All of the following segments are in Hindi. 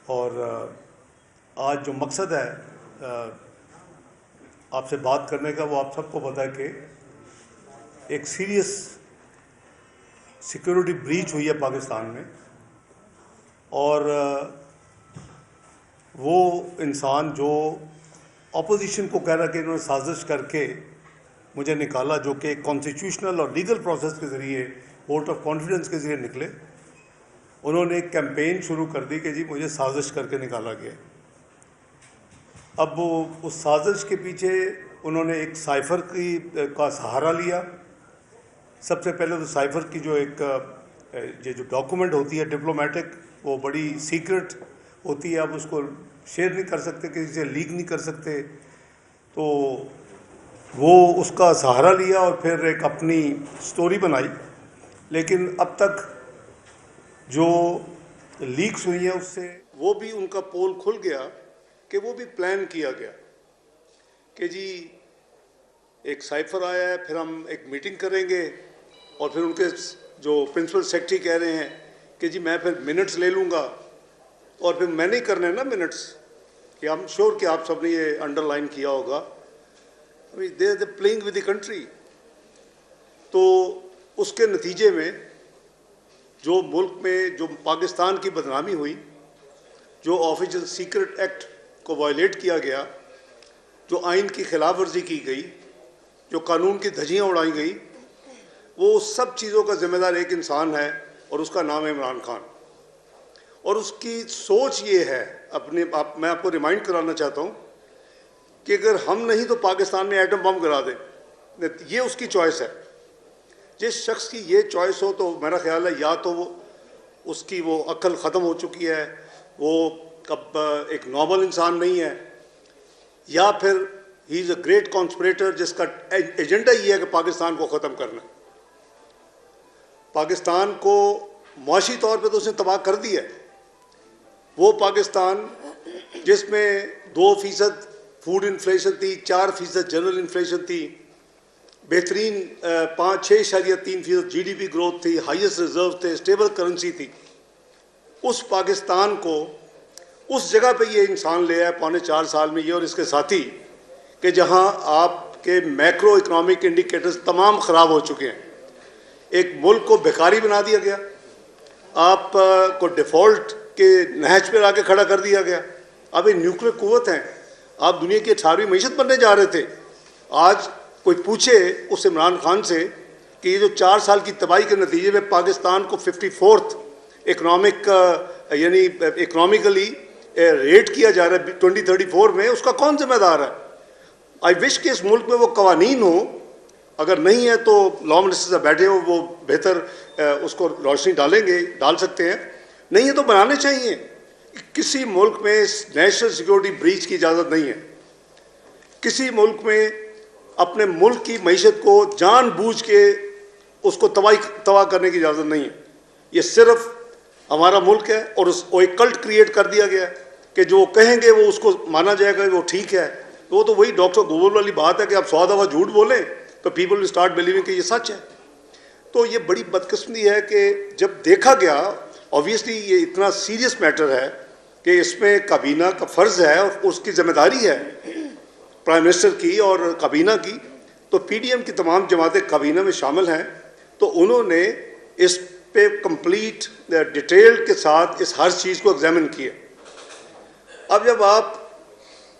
और आज जो मकसद है आपसे बात करने का, वो आप सबको पता है कि एक सीरियस सिक्योरिटी ब्रीच हुई है पाकिस्तान में। और वो इंसान जो ऑपोजिशन को कह रहा कि इन्होंने साजिश करके मुझे निकाला, जो कि कॉन्स्टिट्यूशनल और लीगल प्रोसेस के ज़रिए वोट ऑफ कॉन्फिडेंस के ज़रिए निकले, उन्होंने एक कैंपेन शुरू कर दी कि जी मुझे साजिश करके निकाला गया। अब वो उस साजिश के पीछे उन्होंने एक साइफ़र का सहारा लिया। सबसे पहले तो साइफ़र की जो एक जो डॉक्यूमेंट होती है डिप्लोमेटिक, वो बड़ी सीक्रेट होती है, आप उसको शेयर नहीं कर सकते, किसी से लीक नहीं कर सकते। तो वो उसका सहारा लिया और फिर एक अपनी स्टोरी बनाई। लेकिन अब तक जो लीक्स हुई हैं उससे वो भी उनका पोल खुल गया कि वो भी प्लान किया गया कि जी एक साइफ़र आया है, फिर हम एक मीटिंग करेंगे और फिर उनके जो प्रिंसिपल सेक्रेटरी कह रहे हैं कि जी मैं फिर मिनट्स ले लूँगा, और फिर मैंने ही करने हैं ना मिनट्स, कि आई एम श्योर कि आप सबने ये अंडरलाइन किया होगा। अभी they are playing with the country. तो उसके नतीजे में जो मुल्क में जो पाकिस्तान की बदनामी हुई, जो ऑफिशियल सीक्रेट एक्ट को वायलेट किया गया, जो आइन की खिलाफ वर्जी की गई, जो कानून की धज्जियाँ उड़ाई गई, वो सब चीज़ों का जिम्मेदार एक इंसान है और उसका नाम है इमरान खान। और उसकी सोच ये है, मैं आपको रिमाइंड कराना चाहता हूँ कि अगर हम नहीं तो पाकिस्तान में एटम बम गिरा दें, ये उसकी चॉइस है। जिस शख्स की ये चॉइस हो तो मेरा ख्याल है या तो वो उसकी वो अक्ल ख़त्म हो चुकी है, वो कब एक नॉर्मल इंसान नहीं है, या फिर he is a great conspirator जिसका एजेंडा ये है कि पाकिस्तान को ख़त्म करना। पाकिस्तान को मुआशी तौर पे तो उसने तबाह कर दिया है। वो पाकिस्तान जिसमें 2% फूड इन्फ्लेशन थी, 4% जनरल इन्फ्लेशन थी, बेहतरीन 5-6.3% GDP ग्रोथ थी, हाईएस्ट रिजर्व थे, स्टेबल करेंसी थी, उस पाकिस्तान को उस जगह पे ये इंसान ले आया 4.25 साल में, ये और इसके साथी, कि जहां आपके मैक्रो इकोनॉमिक इंडिकेटर्स तमाम ख़राब हो चुके हैं। एक मुल्क को बेकारी बना दिया गया, आप को डिफ़ॉल्ट के नहज पर आके खड़ा कर दिया गया। अब ये न्यूक्लियर कुव्वत हैं, आप दुनिया की 18वीं मईशत बनने जा रहे थे। आज कोई पूछे उस इमरान खान से कि ये जो 4 साल की तबाही के नतीजे में पाकिस्तान को 54th इकनॉमिक यानी इकनॉमिकली रेट किया जा रहा है 2034 में, उसका कौन जिम्मेदार है? आई विश कि इस मुल्क में वो कवानीन हो, अगर नहीं है तो लॉ मिनिस्टर से बैठे हो, वो बेहतर उसको रोशनी डाल सकते हैं। नहीं है तो बनाने चाहिए। किसी मुल्क में नेशनल सिक्योरिटी ब्रीच की इजाज़त नहीं है। किसी मुल्क में अपने मुल्क की मईशत को जानबूझ के उसको तबाह करने की इजाज़त नहीं है। ये सिर्फ हमारा मुल्क है और उसको एक कल्ट क्रिएट कर दिया गया कि जो कहेंगे वो उसको माना जाएगा, वो ठीक है। तो वही डॉक्टर गूगल वाली बात है कि आप 100 दफ़ा झूठ बोलें तो पीपल विल स्टार्ट बिलीविंग कि ये सच है। तो ये बड़ी बदकिस्मती है कि जब देखा गया, ऑब्वियसली ये इतना सीरियस मैटर है कि इसमें काबीना का फ़र्ज़ है और उसकी ज़िम्मेदारी है प्राइम मिनिस्टर की और काबीना की। तो PDM की तमाम जमातें काबीना में शामिल हैं, तो उन्होंने इस पे कंप्लीट डिटेल के साथ इस हर चीज़ को एग्जामिन किया। अब जब आप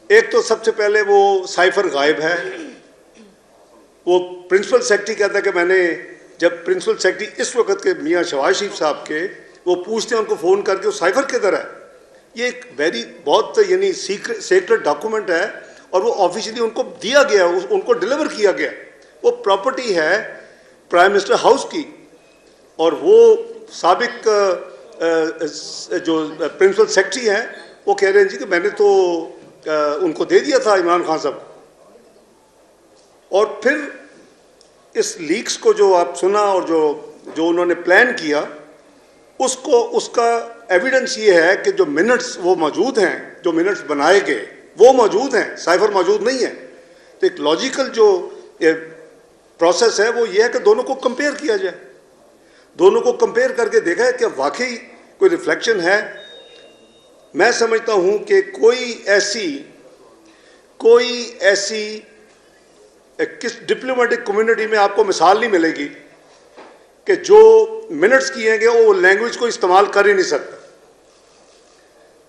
एक तो सबसे पहले वो साइफ़र गायब है, वो प्रिंसिपल सेक्रेटरी कहता है कि मैंने, जब प्रिंसिपल सेक्रेटरी इस वक्त के मियाँ शहबाज शरीफ साहब के, वो पूछते हैं उनको फ़ोन करके वो साइफ़र किधर है। ये एक बहुत यानी सीक्रेट डॉक्यूमेंट है और वो ऑफिशियली उनको दिया गया, उनको डिलीवर किया गया। वो प्रॉपर्टी है प्राइम मिनिस्टर हाउस की, और वो साबिक जो प्रिंसिपल सेक्रेटरी हैं वो कह रहे हैं जी कि मैंने तो उनको दे दिया था इमरान खान साहब। और फिर इस लीक्स को जो आप सुना और जो उन्होंने प्लान किया, उसका एविडेंस ये है कि जो मिनट्स वो मौजूद हैं, जो मिनट्स बनाए गए वो मौजूद हैं, साइफ़र मौजूद नहीं है। तो एक लॉजिकल जो प्रोसेस है वो ये है कि दोनों को कंपेयर किया जाए, दोनों को कंपेयर करके देखा है कि वाकई कोई रिफ्लेक्शन है। मैं समझता हूं कि कोई ऐसी किस डिप्लोमेटिक कम्युनिटी में आपको मिसाल नहीं मिलेगी कि जो मिनट्स किए गए वो लैंग्वेज को इस्तेमाल कर ही नहीं सकता।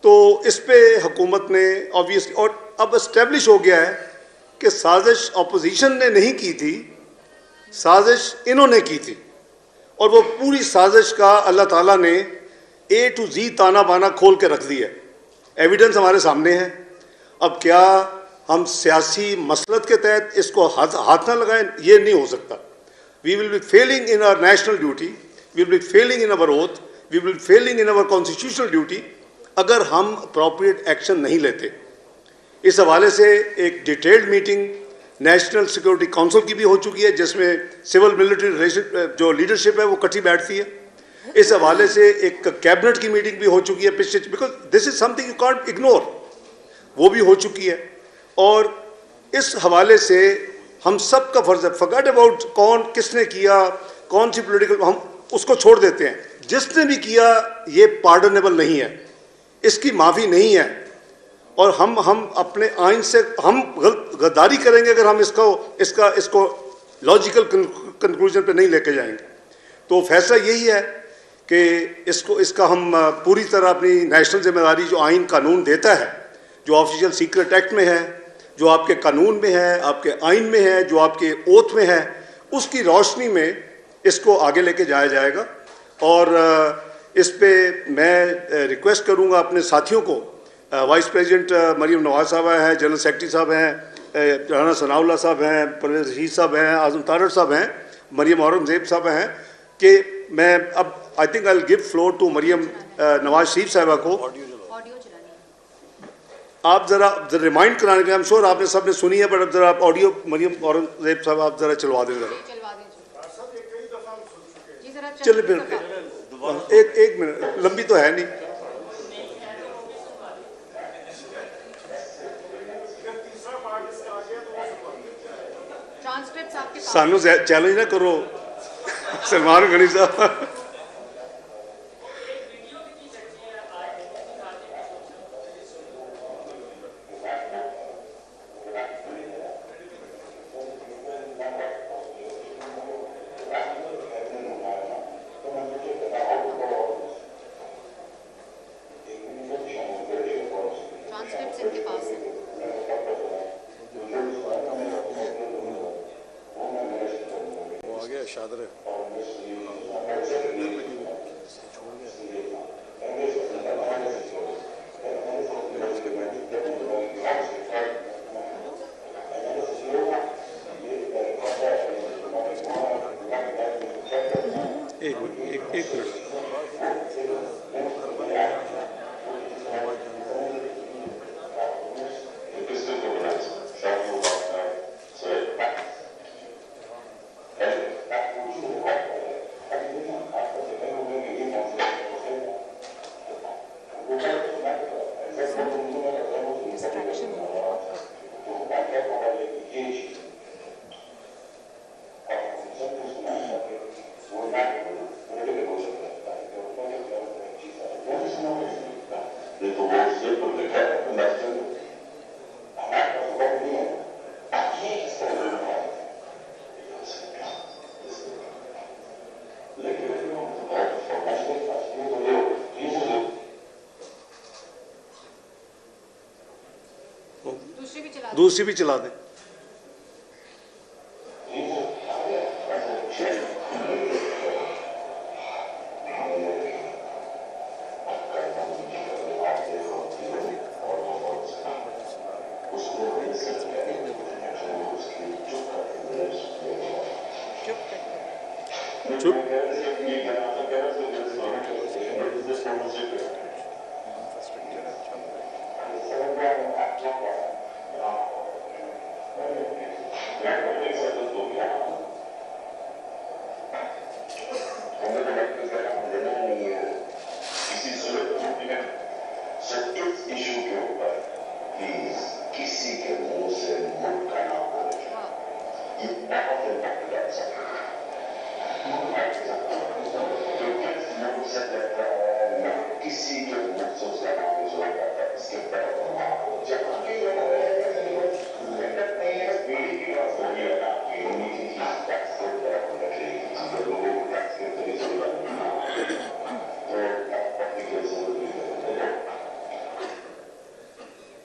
तो इस पे हुकूमत ने ऑब्वियसली, और अब एस्टेब्लिश हो गया है कि साजिश अपोजिशन ने नहीं की थी, साजिश इन्होंने की थी, और वो पूरी साजिश का अल्लाह ताला ने A to Z ताना बाना खोल के रख दिया। एविडेंस हमारे सामने है। अब क्या हम सियासी मसलत के तहत इसको हाथ ना लगाएं? ये नहीं हो सकता। We will be failing in our national duty, we will be failing in our oath, we will be failing in our constitutional duty अगर हम अप्रोप्रिएट एक्शन नहीं लेते। इस हवाले से एक detailed meeting national security council की भी हो चुकी है, जिसमें सिविल मिलिट्री रिलेशन जो लीडरशिप है वो इकट्ठी बैठती है। इस हवाले से एक कैबिनेट की मीटिंग भी हो चुकी है पिछले, because this is something you can't ignore, वो भी हो चुकी है। और इस हवाले से हम सब का फर्ज है, फॉरगेट अबाउट कौन किसने किया, कौन सी पॉलिटिकल, हम उसको छोड़ देते हैं। जिसने भी किया ये पार्डनेबल नहीं है, इसकी माफ़ी नहीं है। और हम अपने आइन से हम गद्दारी करेंगे अगर हम इसको लॉजिकल कंक्लूजन पे नहीं लेके जाएंगे। तो फैसला यही है कि इसका हम पूरी तरह अपनी नेशनल जिम्मेदारी जो आइन कानून देता है, जो ऑफिशियल सीक्रेट एक्ट में है, जो आपके कानून में है, आपके आइन में है, जो आपके ओथ में है, उसकी रोशनी में इसको आगे लेके जाया जाएगा। और इस पे मैं रिक्वेस्ट करूंगा अपने साथियों को, वाइस प्रेसिडेंट मरियम नवाज साहब हैं, जनरल सेक्रेटरी साहब हैं, राना सनाउल्लाह साहब हैं, परवेज़ रशीद साहब हैं, आज़म तारड़ साहब हैं, मरियम औरंगज़ेब साहब हैं, कि मैं अब I think I will give floor to Maryam Nawaz Sharif साहबा को। आप ज़रा रिमाइंड कराने के, आई एम श्योर आपने सब ने सुनी है, बट अब ज़रा आप ऑडियो मरियम औरंगज़ेब साहब आप ज़रा चलवा दें ज़रा। चलिए फिर एक मिनट, लंबी तो है नहीं। सानू चैलेंज ना करो सलमान गनी साहब। शादर एक मिनट दूसरी भी चला दें।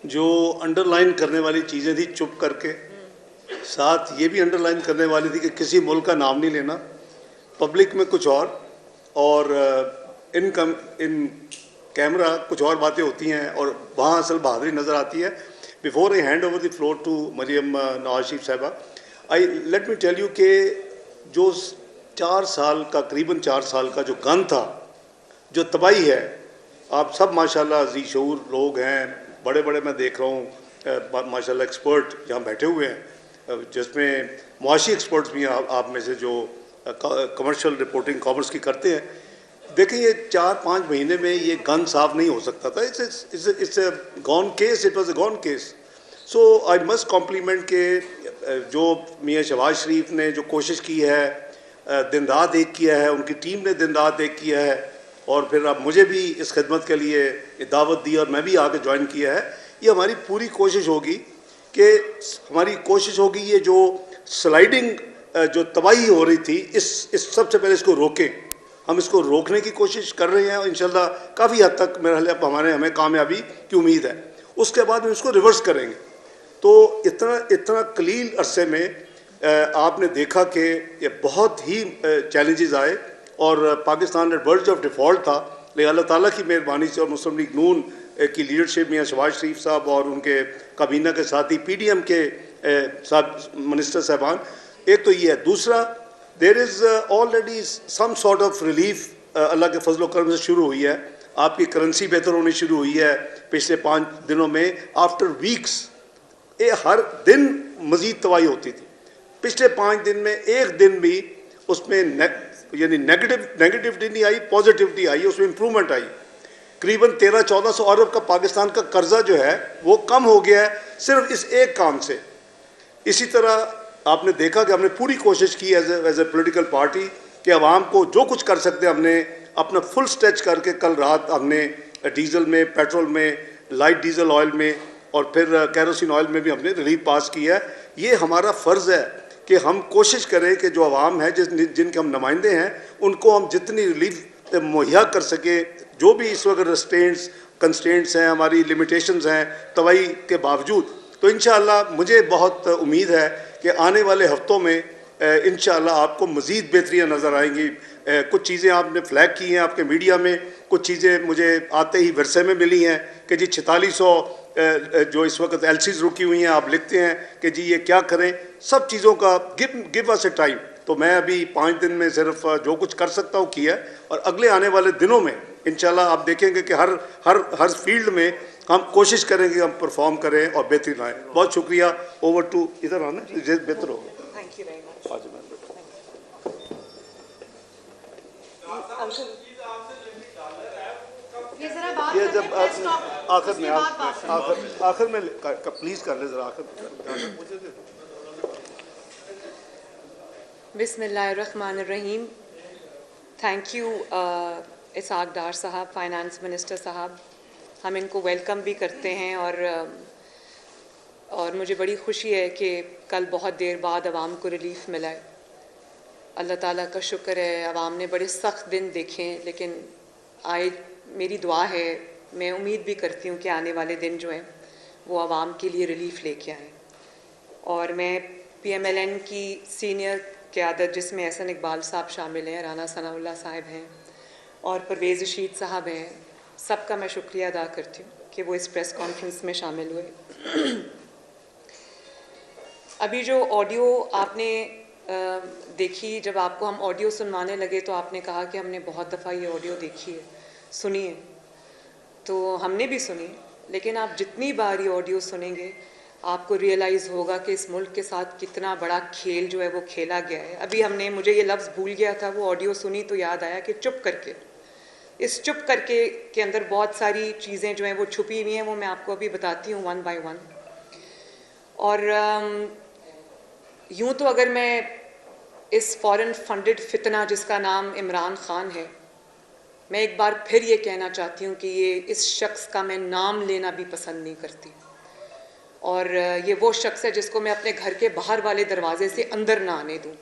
जो अंडरलाइन करने वाली चीज़ें थी चुप करके, साथ ये भी अंडरलाइन करने वाली थी कि किसी मुल्क का नाम नहीं लेना, पब्लिक में कुछ और इन कैमरा कुछ और बातें होती हैं और वहाँ असल बहादुरी नज़र आती है। Before I hand over the floor to Maryam Nawaz Sharif साहिबा, I let me tell you कि जो 4 साल का, करीबन 4 साल का जो गन था, जो तबाही है, आप सब माशाल्लाह जी शऊर लोग हैं, बड़े बड़े मैं देख रहा हूँ माशाल्लाह एक्सपर्ट यहाँ बैठे हुए हैं, जिसमें मुआशी एक्सपर्ट्स भी हैं आप में से जो कमर्शियल रिपोर्टिंग कॉमर्स की करते हैं। देखें, ये 4-5 महीने में ये गन साफ नहीं हो सकता था। It's a gone case, it was a gone case. So I must compliment के जो मियाँ शहबाज शरीफ ने जो कोशिश की है, दिन रात एक किया है, उनकी टीम ने दिन रात एक किया है, और फिर अब मुझे भी इस खिदमत के लिए दावत दी और मैं भी आके ज्वाइन किया है। ये हमारी पूरी कोशिश होगी ये जो स्लाइडिंग जो तबाही हो रही थी, इस सबसे पहले इसको रोकें। हम इसको रोकने की कोशिश कर रहे हैं और इंशाल्लाह काफ़ी हद तक मेरा ख्याल हमें कामयाबी की उम्मीद है। उसके बाद हम इसको रिवर्स करेंगे। तो इतना कलील अरसे में आपने देखा कि ये बहुत ही चैलेंजेस आए और Pakistan at verge of default था, लेकिन अल्लाह ताला की मेहरबानी से और मुस्लिम लीग नून की लीडरशिप, मियाँ शहबाज शरीफ साहब और उनके काबीना के साथी PDM के मिनिस्टर साहबान, एक तो ये है। दूसरा, there is already some sort of relief Allah के फजल करम से शुरू हुई है। आपकी करेंसी बेहतर होनी शुरू हुई है पिछले 5 दिनों में। आफ्टर वीक्स हर दिन मज़ीद तबाही होती थी। पिछले 5 दिन में एक दिन भी उसमें यानी नेगेटिविटी नहीं आई, पॉजिटिविटी आई, उसमें इम्प्रूवमेंट आई। करीबन 1300-1400 अरब का पाकिस्तान का कर्जा जो है वो कम हो गया है सिर्फ इस एक काम से। इसी तरह आपने देखा कि हमने पूरी कोशिश की एज ए पोलिटिकल पार्टी कि आवाम को जो कुछ कर सकते हैं हमने अपना फुल स्ट्रेच करके, कल रात हमने डीज़ल में, पेट्रोल में, लाइट डीजल ऑयल में और फिर कैरोसिन ऑयल में भी हमने रिलीफ पास किया है। ये हमारा फ़र्ज़ है कि हम कोशिश करें कि जो आवाम है, जिनके हम नुमाइंदे हैं, उनको हम जितनी रिलीफ मुहैया कर सके। जो भी इस वक्त कंस्ट्रेंट्स हैं, हमारी लिमिटेशंस हैं तबाही के बावजूद, तो इंशाअल्लाह मुझे बहुत उम्मीद है कि आने वाले हफ्तों में इंशाअल्लाह आपको मज़ीद बेहतरियाँ नज़र आएंगी। कुछ चीज़ें आपने फ्लैग की हैं आपके मीडिया में, कुछ चीज़ें मुझे आते ही वर्षे में मिली हैं कि जी 4600 जो इस वक्त LCs रुकी हुई हैं, आप लिखते हैं कि जी ये क्या करें। सब चीज़ों का गिव अस ए टाइम। तो मैं अभी 5 दिन में सिर्फ जो कुछ कर सकता हूँ किया, और अगले आने वाले दिनों में इंशाल्लाह आप देखेंगे कि हर फील्ड में हम कोशिश करेंगे, हम परफॉर्म करें और बेहतरी लाएँ। बहुत शुक्रिया। ओवर टू इधर आना, बेहतर होगा। Thank you very much. ये जब आखिर में प्लीज कर ले जरा आखिर। बिस्मिल्लाहिर्रहमानिर्रहीम। थैंक यू इसाक डार साहब, फाइनेंस मिनिस्टर साहब। हम इनको वेलकम भी करते हैं और मुझे बड़ी खुशी है कि कल बहुत देर बाद आवाम को रिलीफ मिला है। अल्लाह ताला का शुक्र है, आवाम ने बड़े सख्त दिन देखे हैं, लेकिन मेरी दुआ है, मैं उम्मीद भी करती हूँ कि आने वाले दिन जो हैं वो आवाम के लिए रिलीफ लेके आएँ। और मैं PMLN की सीनियर क़यादत, जिसमें एहसन इकबाल साहब शामिल हैं, राना सनाउल्लाह साहब हैं और परवेज़ रशीद साहब हैं, सबका मैं शुक्रिया अदा करती हूँ कि वो इस प्रेस कॉन्फ्रेंस में शामिल हुए। अभी जो ऑडियो आपने देखी, जब आपको हम ऑडियो सुनवाने लगे तो आपने कहा कि हमने बहुत दफ़ा ये ऑडियो देखी है, सुनी है। तो हमने भी सुनी, लेकिन आप जितनी बार ये ऑडियो सुनेंगे आपको रियलाइज़ होगा कि इस मुल्क के साथ कितना बड़ा खेल जो है वो खेला गया है। अभी मुझे ये लफ्ज़ भूल गया था, वो ऑडियो सुनी तो याद आया कि चुप करके। इस चुप करके के अंदर बहुत सारी चीज़ें जो हैं वो छुपी हुई हैं, वो मैं आपको अभी बताती हूँ वन बाय वन। और यूँ तो अगर मैं इस फॉरेन फंडेड फितना जिसका नाम इमरान ख़ान है, मैं एक बार फिर ये कहना चाहती हूँ कि इस शख्स का मैं नाम लेना भी पसंद नहीं करती। और ये वो शख्स है जिसको मैं अपने घर के बाहर वाले दरवाजे से अंदर ना आने दूँ।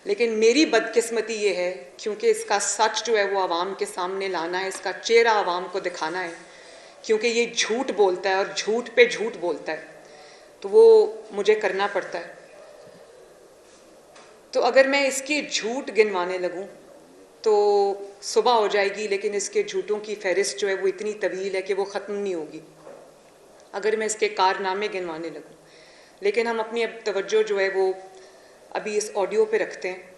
लेकिन मेरी बदकिस्मती ये है, क्योंकि इसका सच जो है वो आवाम के सामने लाना है, इसका चेहरा आवाम को दिखाना है, क्योंकि ये झूठ बोलता है और झूठ पे झूठ बोलता है, तो वो मुझे करना पड़ता है। तो अगर मैं इसके झूठ गिनवाने लगूं तो सुबह हो जाएगी, लेकिन इसके झूठों की फहरिस्त जो है वो इतनी तवील है कि वो ख़त्म नहीं होगी अगर मैं इसके कारनामे गिनवाने लगूं। लेकिन हम अपनी अब तवज्जो जो है वो अभी इस ऑडियो पे रखते हैं,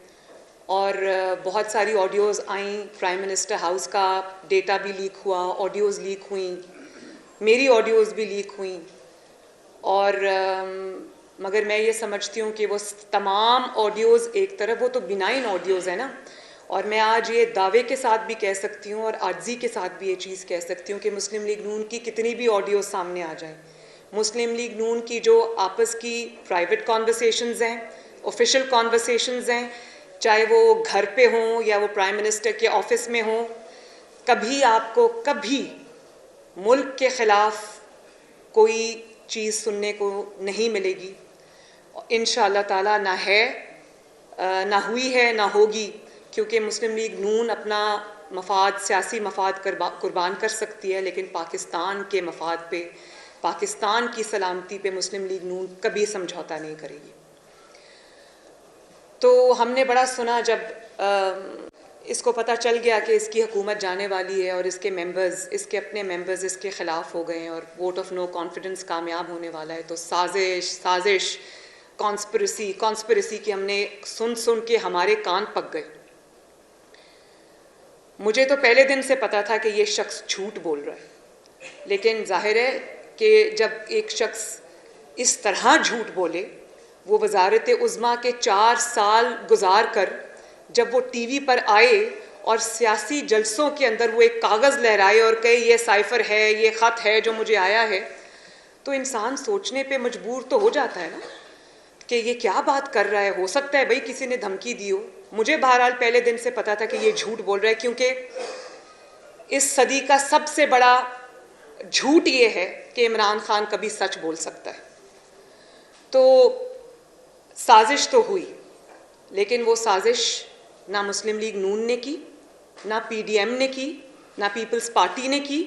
और बहुत सारी ऑडियोज़ आई, प्राइम मिनिस्टर हाउस का डेटा भी लीक हुआ, ऑडियोज़ लीक हुई, मेरी ऑडियोज़ भी लीक हुई, और मगर मैं ये समझती हूँ कि वो तमाम ऑडियोज़ एक तरफ, वो तो बिनाइन ऑडियोज़ है ना, और मैं आज ये दावे के साथ भी कह सकती हूँ और आजिज़ी के साथ भी ये चीज़ कह सकती हूँ कि मुस्लिम लीग नून की कितनी भी ऑडियो सामने आ जाए, मुस्लिम लीग नून की जो आपस की प्राइवेट कॉन्वर्सेशंस हैं, ऑफिशियल कॉन्वर्सेशंस हैं, चाहे वो घर पे हों या वो प्राइम मिनिस्टर के ऑफिस में हों, कभी आपको कभी मुल्क के ख़िलाफ़ कोई चीज़ सुनने को नहीं मिलेगी। इंशाअल्लाह ताला ना है, ना हुई है, ना होगी, क्योंकि मुस्लिम लीग नून अपना मफाद, सियासी मफाद कुर्बान कर सकती है, लेकिन पाकिस्तान के मफाद पे, पाकिस्तान की सलामती पे मुस्लिम लीग नून कभी समझौता नहीं करेगी। तो हमने बड़ा सुना जब इसको पता चल गया कि इसकी हुकूमत जाने वाली है और इसके मेंबर्स, इसके अपने मेंबर्स इसके ख़िलाफ़ हो गए हैं और वोट ऑफ नो कॉन्फिडेंस कामयाब होने वाला है, तो साजिश कॉन्स्पिरेसी की हमने सुन के हमारे कान पक गए। मुझे तो पहले दिन से पता था कि ये शख्स झूठ बोल रहा है, लेकिन जाहिर है कि जब एक शख्स इस तरह झूठ बोले, वो वज़ारत उज़्मा के 4 साल गुजार कर जब वो टीवी पर आए और सियासी जलसों के अंदर वो एक कागज़ लहराए और कहे ये साइफ़र है, ये ख़त है जो मुझे आया है, तो इंसान सोचने पे मजबूर तो हो जाता है ना कि ये क्या बात कर रहा है। हो सकता है भाई किसी ने धमकी दी हो, मुझे बहरहाल पहले दिन से पता था कि ये झूठ बोल रहा है, क्योंकि इस सदी का सबसे बड़ा झूठ ये है कि इमरान खान कभी सच बोल सकता है। तो साजिश तो हुई, लेकिन वो साजिश ना मुस्लिम लीग नून ने की, ना पीडीएम ने की, ना पीपल्स पार्टी ने की,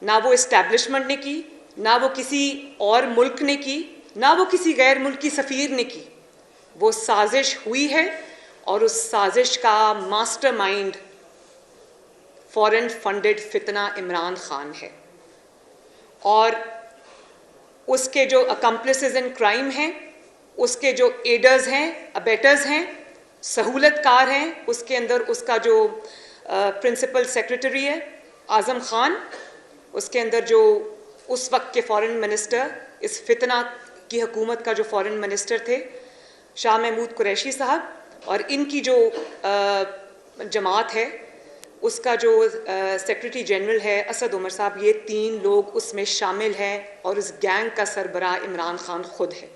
ना वो इस्टेब्लिशमेंट ने की, ना वो किसी और मुल्क ने की, ना वो किसी गैर मुल्की सफ़ीर ने की। वो साजिश हुई है और उस साजिश का मास्टरमाइंड फॉरेन फंडेड फितना इमरान खान है, और उसके जो अकम्प्लिसेस इन क्राइम हैं, उसके जो एडर्स हैं, अबेटर्स हैं, सहूलतकार हैं, उसके अंदर उसका जो प्रिंसिपल सेक्रेटरी है आज़म खान, उसके अंदर जो उस वक्त के फॉरेन मिनिस्टर, इस फितना की हुकूमत का जो फॉरेन मिनिस्टर थे शाह महमूद कुरैशी साहब, और इनकी जो जमात है उसका जो सेक्रेटरी जनरल है असद उमर साहब, ये 3 लोग उसमें शामिल हैं, और इस गैंग का सरबराह इमरान खान खुद है।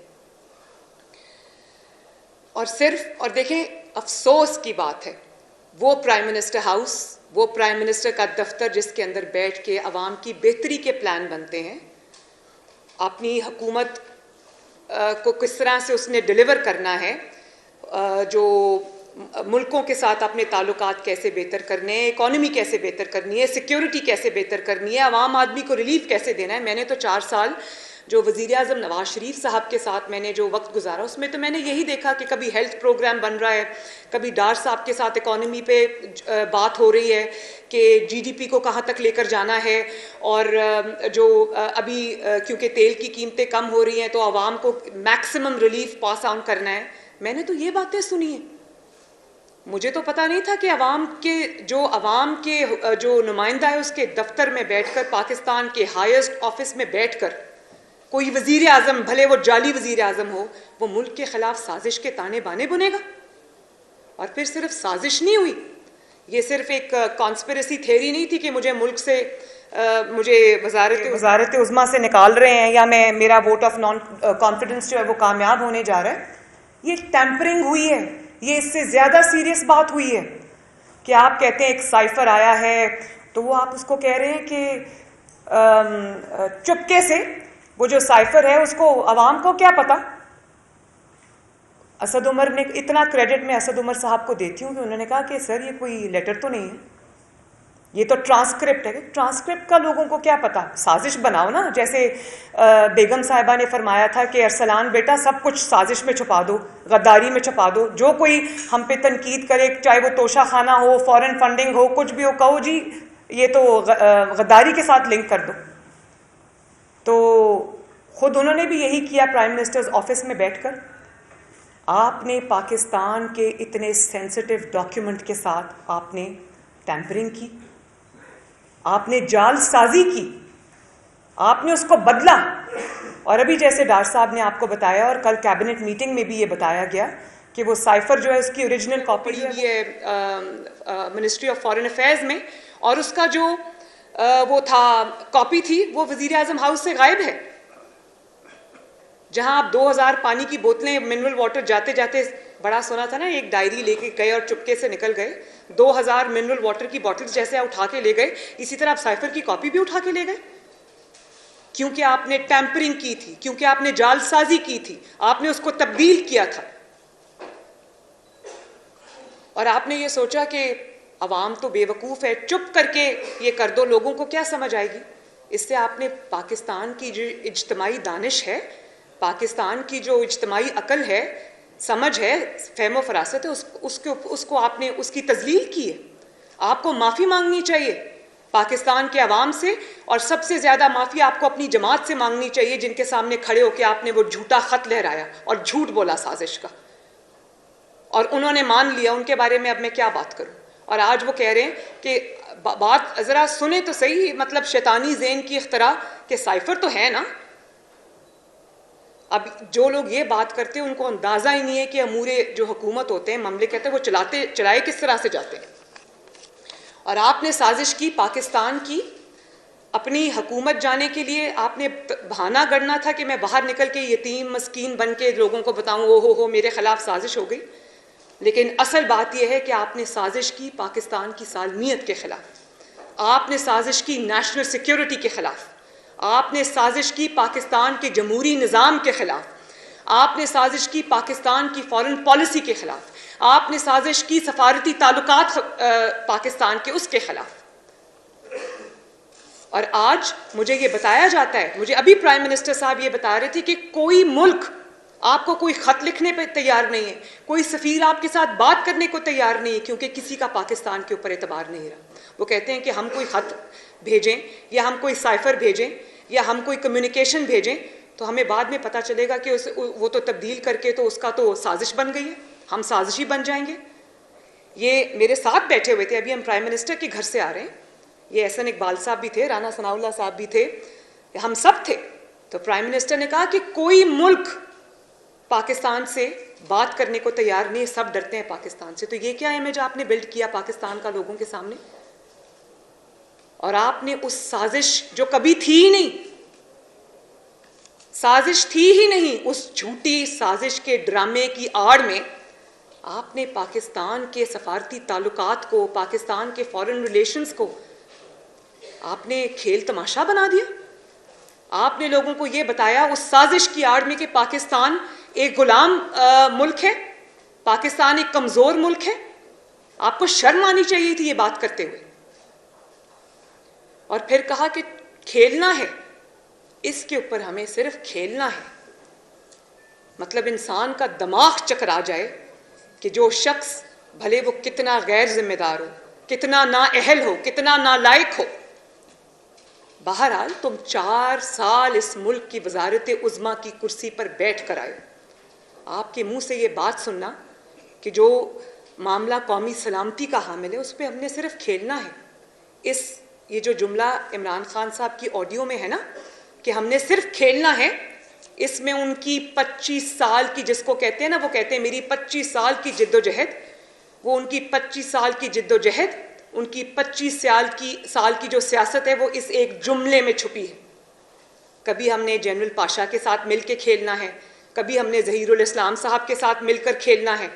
और देखें, अफसोस की बात है, वो प्राइम मिनिस्टर हाउस, वो प्राइम मिनिस्टर का दफ्तर जिसके अंदर बैठ के अवाम की बेहतरी के प्लान बनते हैं, अपनी हुकूमत को किस तरह से उसने डिलीवर करना है, जो मुल्कों के साथ अपने ताल्लुकात कैसे बेहतर करने हैं, इकॉनमी कैसे बेहतर करनी है, सिक्योरिटी कैसे बेहतर करनी है, आवाम आदमी को रिलीफ कैसे देना है। मैंने तो 4 साल जो वज़ीर आज़म नवाज शरीफ साहब के साथ मैंने जो वक्त गुजारा, उसमें तो मैंने यही देखा कि कभी हेल्थ प्रोग्राम बन रहा है, कभी डार साहब के साथ इकॉनमी पे बात हो रही है कि जीडीपी को कहाँ तक लेकर जाना है, और जो अभी क्योंकि तेल की कीमतें कम हो रही हैं तो आवाम को मैक्सिमम रिलीफ पास ऑन करना है। मैंने तो ये बातें सुनी हैं। मुझे तो पता नहीं था कि अवाम के जो नुमाइंदा है उसके दफ्तर में बैठकर, पाकिस्तान के हाईएस्ट ऑफिस में बैठकर कोई वज़ीर आज़म, भले वो जाली वज़ीर आज़म हो, वो मुल्क के ख़िलाफ़ साजिश के ताने बाने बुनेगा। और फिर सिर्फ साजिश नहीं हुई, ये सिर्फ एक कॉन्स्पिरेसी थ्योरी नहीं थी कि मुझे मुल्क से मुझे वज़ारत उज़्मा से निकाल रहे हैं, या मेरा वोट ऑफ नॉन कॉन्फिडेंस जो है वो कामयाब होने जा रहा है। ये टैंपरिंग हुई है, ये इससे ज़्यादा सीरियस बात हुई है कि आप कहते हैं एक साइफर आया है, तो वो आप उसको कह रहे हैं कि चुपके से वो जो साइफर है उसको अवाम को क्या पता। असद उमर ने, इतना क्रेडिट मैं असद उमर साहब को देती हूँ कि उन्होंने कहा कि सर ये कोई लेटर तो नहीं है, ये तो ट्रांसक्रिप्ट है। ट्रांसक्रिप्ट का लोगों को क्या पता, साजिश बनाओ ना। जैसे बेगम साहिबा ने फरमाया था कि अरसलान बेटा सब कुछ साजिश में छुपा दो, गद्दारी में छुपा दो। जो कोई हम पे तनकीद करे, चाहे वो तोशा खाना हो, फॉरेन फंडिंग हो, कुछ भी हो, कहो जी ये तो गद्दारी के साथ लिंक कर दो। तो खुद उन्होंने भी यही किया प्राइम मिनिस्टर्स ऑफिस में बैठकर। आपने पाकिस्तान के इतने सेंसिटिव डॉक्यूमेंट के साथ आपने टैंपरिंग की, आपने जालसाजी की, आपने उसको बदला। और अभी जैसे डार साहब ने आपको बताया और कल कैबिनेट मीटिंग में भी ये बताया गया कि वो साइफर जो है उसकी ओरिजिनल कॉपी है मिनिस्ट्री ऑफ फॉरेन अफेयर्स में, और उसका जो वो था कॉपी थी वो वजीर आजम हाउस से गायब है। जहां आप 2000 पानी की बोतलें मिनरल वाटर जाते जाते, बड़ा सुना था ना, एक डायरी लेके गए और चुपके से निकल गए। 2000 मिनरल वाटर की बॉटल्स जैसे आप उठा के ले गए, इसी तरह आप साइफर की कॉपी भी उठा के ले गए, क्योंकि आपने टैंपरिंग की थी, क्योंकि आपने जालसाजी की थी, आपने उसको तब्दील किया था। और आपने ये सोचा कि अवाम तो बेवकूफ़ है, चुप करके ये कर दो, लोगों को क्या समझ आएगी। इससे आपने पाकिस्तान की जो इज्तमाही दानिश है, पाकिस्तान की जो इज्तमाही अकल है, समझ है, फहम फरासत है, उसको आपने उसकी तजलील की है। आपको माफ़ी मांगनी चाहिए पाकिस्तान के अवाम से, और सबसे ज़्यादा माफ़ी आपको अपनी जमात से मांगनी चाहिए, जिनके सामने खड़े होकर आपने वो झूठा ख़त लहराया और झूठ बोला साजिश का, और उन्होंने मान लिया। उनके बारे में अब मैं क्या बात करूं। और आज वो कह रहे हैं कि बात ज़रा सुने तो सही, मतलब शैतानी ज़ेन की इख्तरा के साइफर तो है ना। अब जो लोग ये बात करते हैं उनको अंदाज़ा ही नहीं है कि अमूरे जो हुकूमत होते हैं, मामले कहते हैं, वो चलाए किस तरह से जाते हैं। और आपने साजिश की पाकिस्तान की, अपनी हुकूमत जाने के लिए आपने बहाना गढ़ना था कि मैं बाहर निकल के यतीम मस्कीन बन के लोगों को बताऊं, ओ हो मेरे खिलाफ साजिश हो गई। लेकिन असल बात यह है कि आपने साजिश की पाकिस्तान की सालमियत के खिलाफ, आपने साजिश की नेशनल सिक्योरिटी के खिलाफ, आपने साजिश की पाकिस्तान के जमहूरी निज़ाम के खिलाफ, आपने साजिश की पाकिस्तान की फॉरेन पॉलिसी के खिलाफ, आपने साजिश की सफारती ताल्लुकात पाकिस्तान के उसके खिलाफ। और आज मुझे ये बताया जाता है, मुझे अभी प्राइम मिनिस्टर साहब ये बता रहे थे कि कोई मुल्क आपको कोई खत लिखने पे तैयार नहीं है, कोई सफीर आपके साथ बात करने को तैयार नहीं है, क्योंकि किसी का पाकिस्तान के ऊपर एतबार नहीं रहा। वो कहते हैं कि हम कोई खत भेजें या हम कोई साइफर भेजें या हम कोई कम्युनिकेशन भेजें तो हमें बाद में पता चलेगा कि वो तो तब्दील करके तो उसका तो साजिश बन गई है, हम साजिशी बन जाएंगे। ये मेरे साथ बैठे हुए थे, अभी हम प्राइम मिनिस्टर के घर से आ रहे हैं, ये एहसन इकबाल साहब भी थे, राना सनाउल्लाह साहब भी थे, हम सब थे। तो प्राइम मिनिस्टर ने कहा कि कोई मुल्क पाकिस्तान से बात करने को तैयार नहीं, सब डरते हैं पाकिस्तान से। तो ये क्या इमेज आपने बिल्ड किया पाकिस्तान का लोगों के सामने। और आपने उस साजिश जो कभी थी ही नहीं, साजिश थी ही नहीं, उस झूठी साजिश के ड्रामे की आड़ में आपने पाकिस्तान के सफारती ताल्लुकात को, पाकिस्तान के फॉरेन रिलेशंस को आपने खेल तमाशा बना दिया। आपने लोगों को यह बताया उस साजिश की आड़ में कि पाकिस्तान एक गुलाम मुल्क है, पाकिस्तान एक कमजोर मुल्क है। आपको शर्म आनी चाहिए थी ये बात करते हुए। और फिर कहा कि खेलना है, इसके ऊपर हमें सिर्फ खेलना है। मतलब इंसान का दिमाग चकरा जाए कि जो शख्स भले वो कितना गैर जिम्मेदार हो, कितना नाअहल हो, कितना नालायक हो, बहरहाल तुम 4 साल इस मुल्क की वजारत उज़्मा की कुर्सी पर बैठ कर आए। आपके मुंह से ये बात सुनना कि जो मामला कौमी सलामती का हामिल है उस पर हमने सिर्फ खेलना है। ये जो जुमला इमरान खान साहब की ऑडियो में है ना कि हमने सिर्फ खेलना है, इसमें उनकी 25 साल की, जिसको कहते हैं ना, वो कहते हैं मेरी 25 साल की जिद्दोजहद, वो उनकी 25 साल की जिद्दोजहद, उनकी 25 साल की जो सियासत है वो इस एक जुमले में छुपी है। कभी हमने जनरल पाशा के साथ मिलकर खेलना है, कभी हमने ज़हीरुल इस्लाम साहब के साथ मिलकर खेलना है,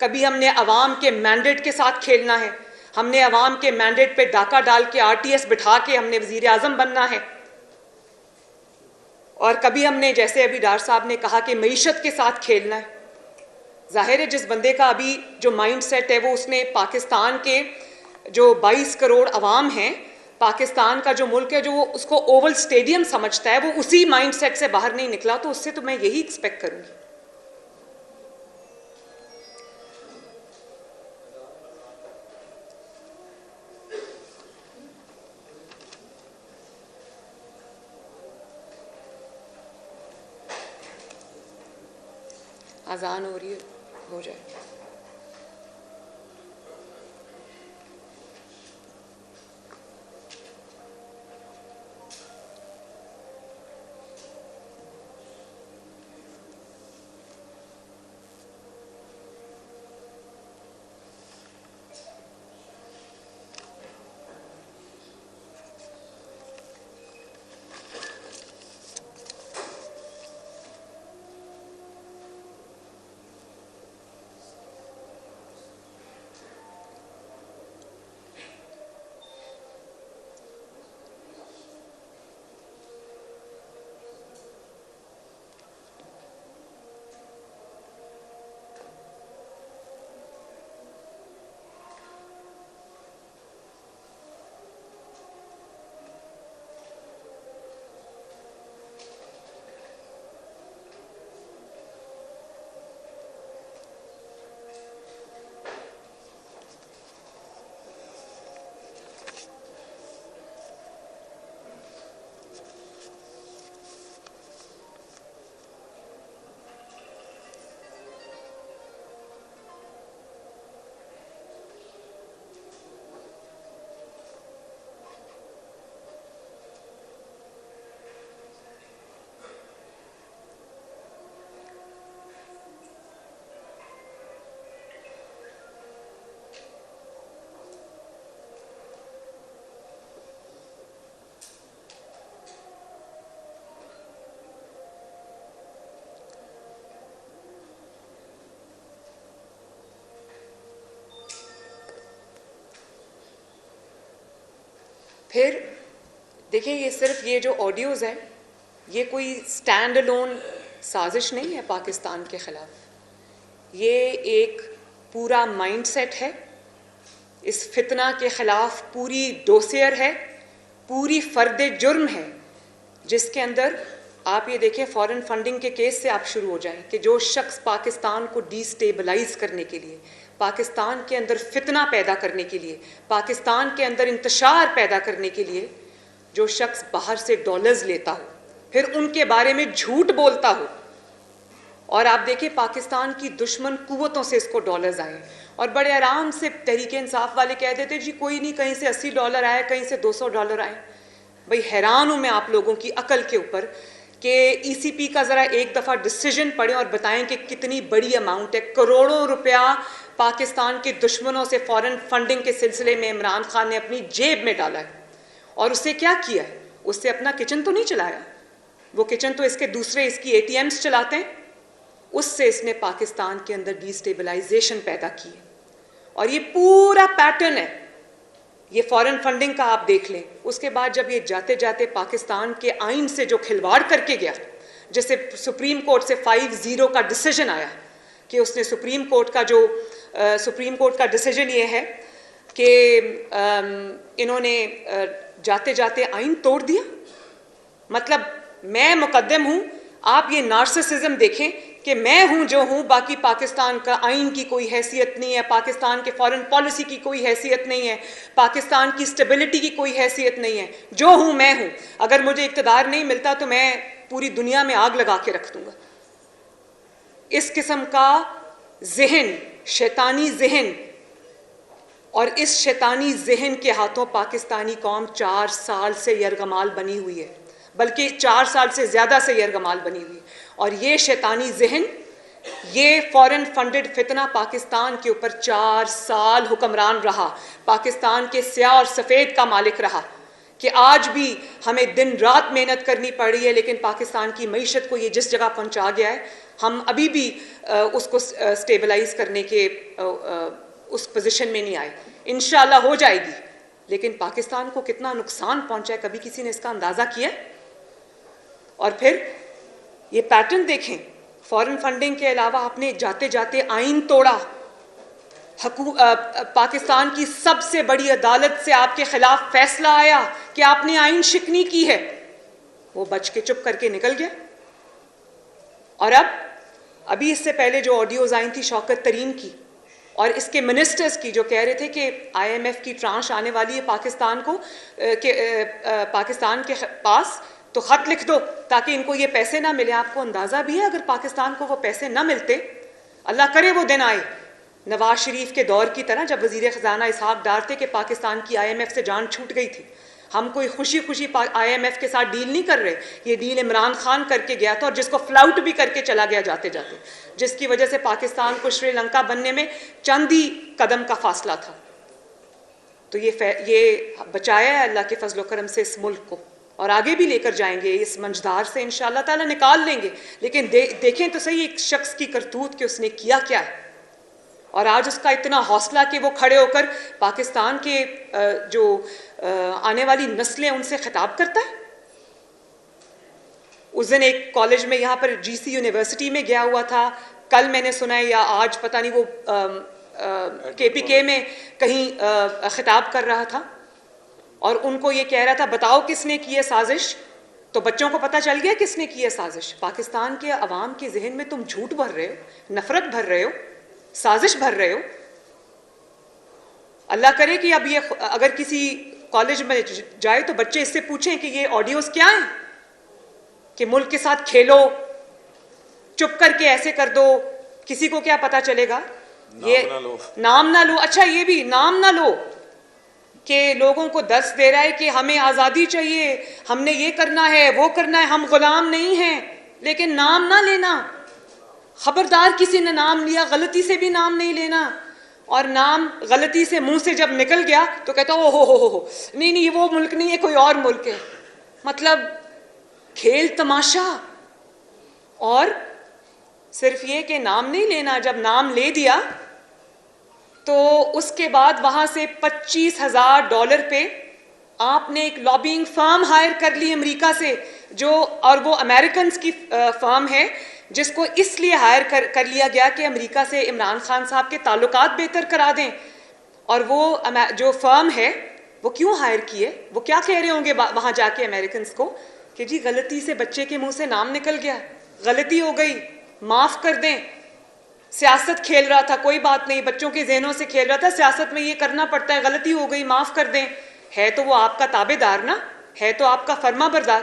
कभी हमने अवाम के मैंडेट के साथ खेलना है, हमने अवाम के मैंडेट पे डाका डाल के RTS बिठा के हमने वज़ीर आज़म बनना है, और कभी हमने, जैसे अभी डार साहब ने कहा, कि मईशत के साथ खेलना है। जाहिर है जिस बंदे का अभी जो माइंड सेट है वो उसने पाकिस्तान के जो 22 करोड़ अवाम हैं, पाकिस्तान का जो मुल्क है, जो वो उसको ओवल स्टेडियम समझता है, वो उसी माइंडसेट से बाहर नहीं निकला, तो उससे तो मैं यही एक्सपेक्ट करूंगी। अजान हो रही है, हो जाए। फिर देखिए, ये सिर्फ ये जो ऑडियोज़ हैं, ये कोई स्टैंड अलोन साजिश नहीं है पाकिस्तान के ख़िलाफ़। ये एक पूरा माइंडसेट है। इस फितना के ख़िलाफ़ पूरी डोसियर है, पूरी फ़र्द जुर्म है, जिसके अंदर आप ये देखें, फॉरेन फंडिंग के केस से आप शुरू हो जाएं कि जो शख्स पाकिस्तान को डिस्टेबलाइज करने के लिए, पाकिस्तान के अंदर फितना पैदा करने के लिए, पाकिस्तान के अंदर इंतशार पैदा करने के लिए जो शख्स बाहर से डॉलर्स लेता हो, फिर उनके बारे में झूठ बोलता हो, और आप देखिए पाकिस्तान की दुश्मन कुव्वतों से इसको डॉलर्स आए, और बड़े आराम से तहरीक इंसाफ वाले कह देते जी कोई नहीं, कहीं से $80 आए, कहीं से $200 आए। भाई हैरान हूँ मैं आप लोगों की अकल के ऊपर कि ECP का ज़रा एक दफ़ा डिसीजन पढ़ें और बताएं कि कितनी बड़ी अमाउंट है। करोड़ों रुपया पाकिस्तान के दुश्मनों से फॉरेन फंडिंग के सिलसिले में इमरान खान ने अपनी जेब में डाला है, और उससे क्या किया है? उससे अपना किचन तो नहीं चलाया, वो किचन तो इसके दूसरे इसकी ATMs चलाते हैं, उससे इसने पाकिस्तान के अंदर डिस्टेबलाइजेशन पैदा की है। और ये पूरा पैटर्न है, ये फॉरेन फंडिंग का आप देख लें। उसके बाद जब ये जाते जाते पाकिस्तान के आइन से जो खिलवाड़ करके गया, जैसे सुप्रीम कोर्ट से 5-0 का डिसीजन आया कि उसने सुप्रीम कोर्ट का डिसीजन ये है कि इन्होंने जाते जाते आइन तोड़ दिया। मतलब मैं मुकद्दम हूँ, आप ये नार्सिसिज्म देखें कि मैं हूं जो हूं, बाकी पाकिस्तान का आइन की कोई हैसियत नहीं है, पाकिस्तान के फॉरेन पॉलिसी की कोई हैसियत नहीं है, पाकिस्तान की स्टेबिलिटी की कोई हैसियत नहीं है। जो हूं मैं हूं, अगर मुझे इक़्तिदार नहीं मिलता तो मैं पूरी दुनिया में आग लगा के रख दूंगा। इस किस्म का जहन, शैतानी जहन, और इस शैतानी जहन के हाथों पाकिस्तानी कौम 4 साल से यरगमाल बनी हुई है, बल्कि 4 साल से ज़्यादा से यरगमाल बनी हुई है। और ये शैतानी जहन, ये फॉरेन फंडेड फितना पाकिस्तान के ऊपर 4 साल हुक्मरान रहा, पाकिस्तान के स्याह और सफ़ेद का मालिक रहा, कि आज भी हमें दिन रात मेहनत करनी पड़ रही है, लेकिन पाकिस्तान की मईशत को ये जिस जगह पहुंचा गया है, हम अभी भी उसको स्टेबलाइज करने के उस पोजीशन में नहीं आए। इंशाल्लाह हो जाएगी, लेकिन पाकिस्तान को कितना नुकसान पहुंचा है कभी किसी ने इसका अंदाज़ा किया? और फिर ये पैटर्न देखें, फॉरेन फंडिंग के अलावा आपने जाते जाते आइन तोड़ा, पाकिस्तान की सबसे बड़ी अदालत से आपके खिलाफ फैसला आया कि आपने आइन शिकनी की है, वो बच के चुप करके निकल गया। और अब अभी इससे पहले जो ऑडियोज आई थी शौकत तरीन की और इसके मिनिस्टर्स की, जो कह रहे थे कि IMF की ट्रांश आने वाली है पाकिस्तान को, पाकिस्तान के पास, तो ख़त लिख दो ताकि इनको ये पैसे ना मिले। आपको अंदाज़ा भी है अगर पाकिस्तान को वो पैसे ना मिलते, अल्लाह करे वो दिन आए नवाज शरीफ के दौर की तरह जब वज़ीर ख़जाना इसहाक डार थे कि पाकिस्तान की IMF से जान छूट गई थी। हम कोई खुशी खुशी IMF के साथ डील नहीं कर रहे, ये डील इमरान खान करके गया था और जिसको फ्लाउट भी करके चला गया जाते जाते, जिसकी वजह से पाकिस्तान को श्रीलंका बनने में चंद ही कदम का फासला था। तो ये बचाया है अल्लाह के फजल करम से इस मुल्क को, और आगे भी लेकर जाएंगे, इस मंझधार से इंशाअल्लाह ताला निकाल लेंगे। लेकिन देखें तो सही एक शख्स की करतूत कि उसने किया क्या है, और आज उसका इतना हौसला कि वो खड़े होकर पाकिस्तान के जो आने वाली नस्लें उनसे खिताब करता है। उस दिन एक कॉलेज में यहाँ पर GC यूनिवर्सिटी में गया हुआ था, कल मैंने सुना है या आज पता नहीं, वो KPK में कहीं खिताब कर रहा था और उनको ये कह रहा था बताओ किसने की है साजिश। तो बच्चों को पता चल गया किसने की है साजिश। पाकिस्तान के अवाम के जहन में तुम झूठ भर रहे हो, नफरत भर रहे हो, साजिश भर रहे हो। अल्लाह करे कि अब ये अगर किसी कॉलेज में जाए तो बच्चे इससे पूछें कि ये ऑडियोज क्या हैं, कि मुल्क के साथ खेलो, चुप करके ऐसे कर दो, किसी को क्या पता चलेगा। ये नाम ना लो, अच्छा ये भी नाम ना लो कि लोगों को दर्स दे रहा है कि हमें आज़ादी चाहिए, हमने ये करना है वो करना है, हम गुलाम नहीं हैं, लेकिन नाम ना लेना। खबरदार किसी ने नाम लिया, गलती से भी नाम नहीं लेना, और नाम गलती से मुंह से जब निकल गया तो कहता ओ हो नहीं नहीं, ये वो मुल्क नहीं है, कोई और मुल्क है। मतलब खेल तमाशा। और सिर्फ ये कि नाम नहीं लेना, जब नाम ले दिया तो उसके बाद वहां से $25,000 पे आपने एक लॉबिंग फर्म हायर कर ली अमेरिका से, जो और वो अमेरिकन की फर्म है, जिसको इसलिए हायर कर लिया गया कि अमेरिका से इमरान खान साहब के ताल्लुकात बेहतर करा दें। और वो जो फर्म है वो क्यों हायर की है, वो क्या कह रहे होंगे वहां जाके अमेरिकन को कि जी गलती से बच्चे के मुंह से नाम निकल गया, गलती हो गई, माफ कर दें, सियासत खेल रहा था, कोई बात नहीं, बच्चों के जहनों से खेल रहा था, सियासत में ये करना पड़ता है, गलती हो गई, माफ कर दें। है तो वो आपका ताबेदार ना, है तो आपका फर्मा बरदार,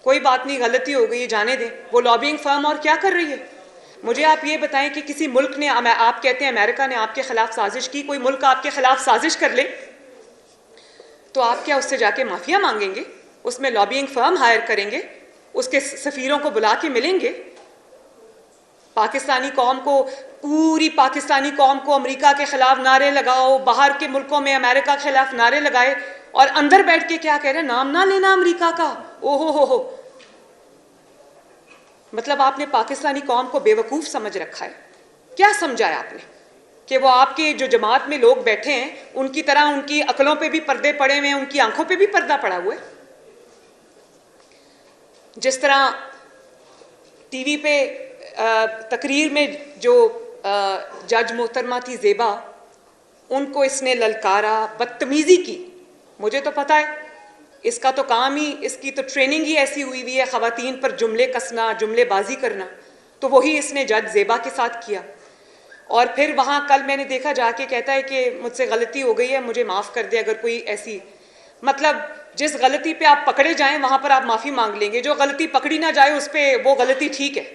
कोई बात नहीं, गलती हो गई, जाने दें। वो लॉबिंग फर्म और क्या कर रही है? मुझे आप ये बताएं कि किसी मुल्क ने, आप कहते हैं अमेरिका ने आपके खिलाफ साजिश की, कोई मुल्क आपके खिलाफ साजिश कर ले तो आप क्या उससे जाके माफिया मांगेंगे? उसमें लॉबिंग फर्म हायर करेंगे, उसके सफीरों को बुला के मिलेंगे? पाकिस्तानी कौम को, पूरी पाकिस्तानी कौम को अमेरिका के खिलाफ नारे लगाओ, बाहर के मुल्कों में अमेरिका के खिलाफ नारे लगाए, और अंदर बैठ के क्या कह रहे हैं, नाम ना लेना अमेरिका का। ओहो हो, मतलब आपने पाकिस्तानी कौम को बेवकूफ समझ रखा है। क्या समझा है आपने कि वो आपके जो जमात में लोग बैठे हैं उनकी तरह उनकी अकलों पे भी पर्दे पड़े हुए हैं, उनकी आंखों पे भी पर्दा पड़ा हुआ है। जिस तरह टीवी पे तकरीर में जो जज मोहतरमा थी ज़ेबा, उनको इसने ललकारा, बदतमीजी की। मुझे तो पता है इसका तो काम ही, इसकी तो ट्रेनिंग ही ऐसी हुई हुई है, ख़वातीन पर जुमले कसना, जुमलेबाजी करना। तो वही इसने जज ज़ेबा के साथ किया। और फिर वहाँ कल मैंने देखा जाके कहता है कि मुझसे गलती हो गई है, मुझे माफ़ कर दे। अगर कोई ऐसी, मतलब जिस गलती पे आप पकड़े जाएं वहाँ पर आप माफ़ी मांग लेंगे, जो गलती पकड़ी ना जाए उस पर वो गलती ठीक है।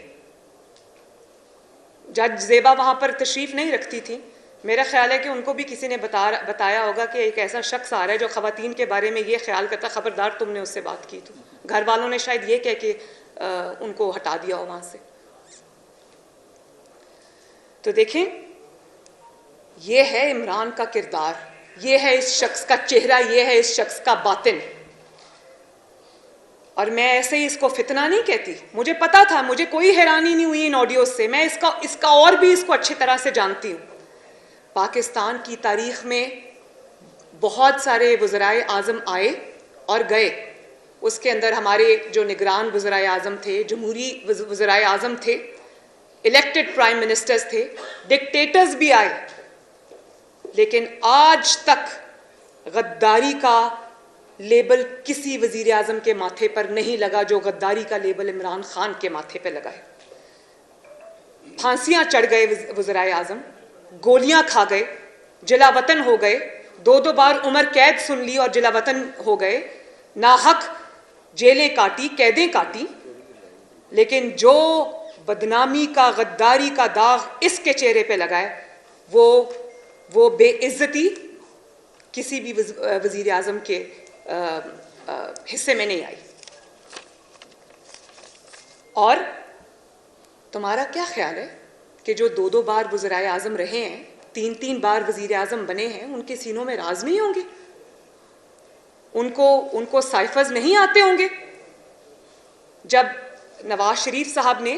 जज ज़ेबा वहाँ पर तशरीफ़ नहीं रखती थी। मेरा ख्याल है कि उनको भी किसी ने बताया होगा कि एक ऐसा शख्स आ रहा है जो ख़वातीन के बारे में ये ख्याल करता, खबरदार तुमने उससे बात की। तो घर वालों ने शायद ये कह के उनको हटा दिया हो वहाँ से। तो देखें, ये है इमरान का किरदार, ये है इस शख्स का चेहरा, ये है इस शख्स का बातिन। और मैं ऐसे ही इसको फितना नहीं कहती, मुझे पता था, मुझे कोई हैरानी नहीं हुई इन ऑडियो से। मैं इसका और भी इसको अच्छी तरह से जानती हूँ। पाकिस्तान की तारीख में बहुत सारे वज़राए आज़म आए और गए। उसके अंदर हमारे जो निगरान वज़राए आज़म थे, जमहूरी वज़राए आज़म थे, इलेक्टेड प्राइम मिनिस्टर्स थे, डिक्टेटर्स भी आए, लेकिन आज तक गद्दारी का लेबल किसी वजीर आज़म के माथे पर नहीं लगा जो गद्दारी का लेबल इमरान खान के माथे पर लगा है। फांसियां चढ़ गए वज़ीर आज़म, गोलियां खा गए, जलावतन हो गए, 2-2 बार उम्र कैद सुन ली और जलावतन हो गए, नाहक जेलें काटी, कैदें काटी, लेकिन जो बदनामी का, गद्दारी का दाग इसके चेहरे पे लगा है वो बेइज्जती किसी भी वज़ीर आज़म के हिस्से में नहीं आई। और तुम्हारा क्या ख्याल है कि जो 2-2 बार वज़ीर आज़म रहे हैं, 3-3 बार वज़ीर आज़म बने हैं, उनके सीनों में राज नहीं होंगे? उनको साइफर्स नहीं आते होंगे? जब नवाज शरीफ साहब ने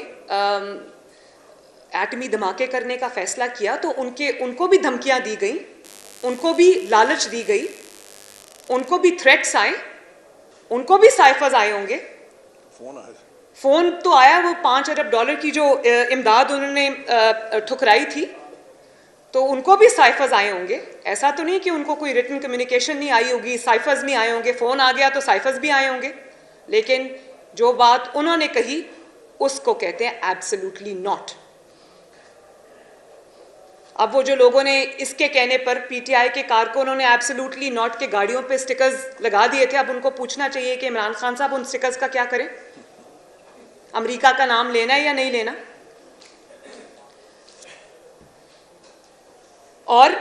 एटमी धमाके करने का फैसला किया तो उनको भी धमकियां दी गई, उनको भी लालच दी गई, उनको भी थ्रेट्स आए, उनको भी साइफर्स आए होंगे। फोन तो आया, वो $5 अरब की जो इमदाद उन्होंने ठुकराई थी, तो उनको भी साइफर्स आए होंगे। ऐसा तो नहीं कि उनको कोई रिटन कम्युनिकेशन नहीं आई होगी, साइफर्स नहीं आए होंगे। फोन आ गया तो साइफर्स भी आए होंगे। लेकिन जो बात उन्होंने कही उसको कहते हैं एब्सोल्युटली नॉट। अब वो जो लोगों ने इसके कहने पर पीटीआई के कारकुनों ने एब्सोल्युटली नॉट के गाड़ियों पे स्टिकर्स लगा दिए थे, अब उनको पूछना चाहिए कि इमरान खान साहब उन स्टिकर्स का क्या करें? अमेरिका का नाम लेना है या नहीं लेना? और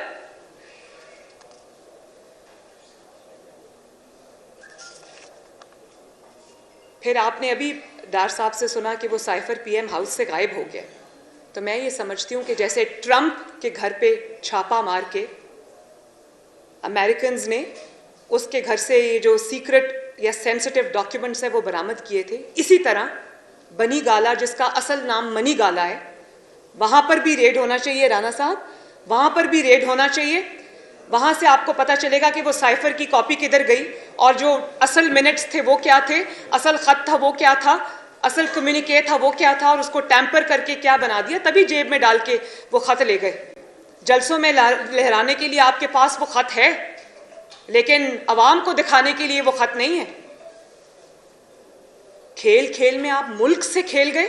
फिर आपने अभी डार साहब से सुना कि वो साइफर पीएम हाउस से गायब हो गया। तो मैं ये समझती हूँ कि जैसे ट्रंप के घर पे छापा मार के अमेरिकन्स ने उसके घर से ये जो सीक्रेट या सेंसिटिव डॉक्यूमेंट्स है वो बरामद किए थे, इसी तरह बनी गाला, जिसका असल नाम मनी गाला है, वहाँ पर भी रेड होना चाहिए। राणा साहब, वहाँ पर भी रेड होना चाहिए। वहाँ से आपको पता चलेगा कि वो साइफर की कॉपी किधर गई और जो असल मिनट्स थे वो क्या थे, असल खत था वो क्या था, असल कम्युनिके था वो क्या था, और उसको टैंपर करके क्या बना दिया, तभी जेब में डाल के वो खत ले गए। जलसों में लहराने के लिए आपके पास वो खत है, लेकिन अवाम को दिखाने के लिए वो खत नहीं है। खेल खेल में आप मुल्क से खेल गए,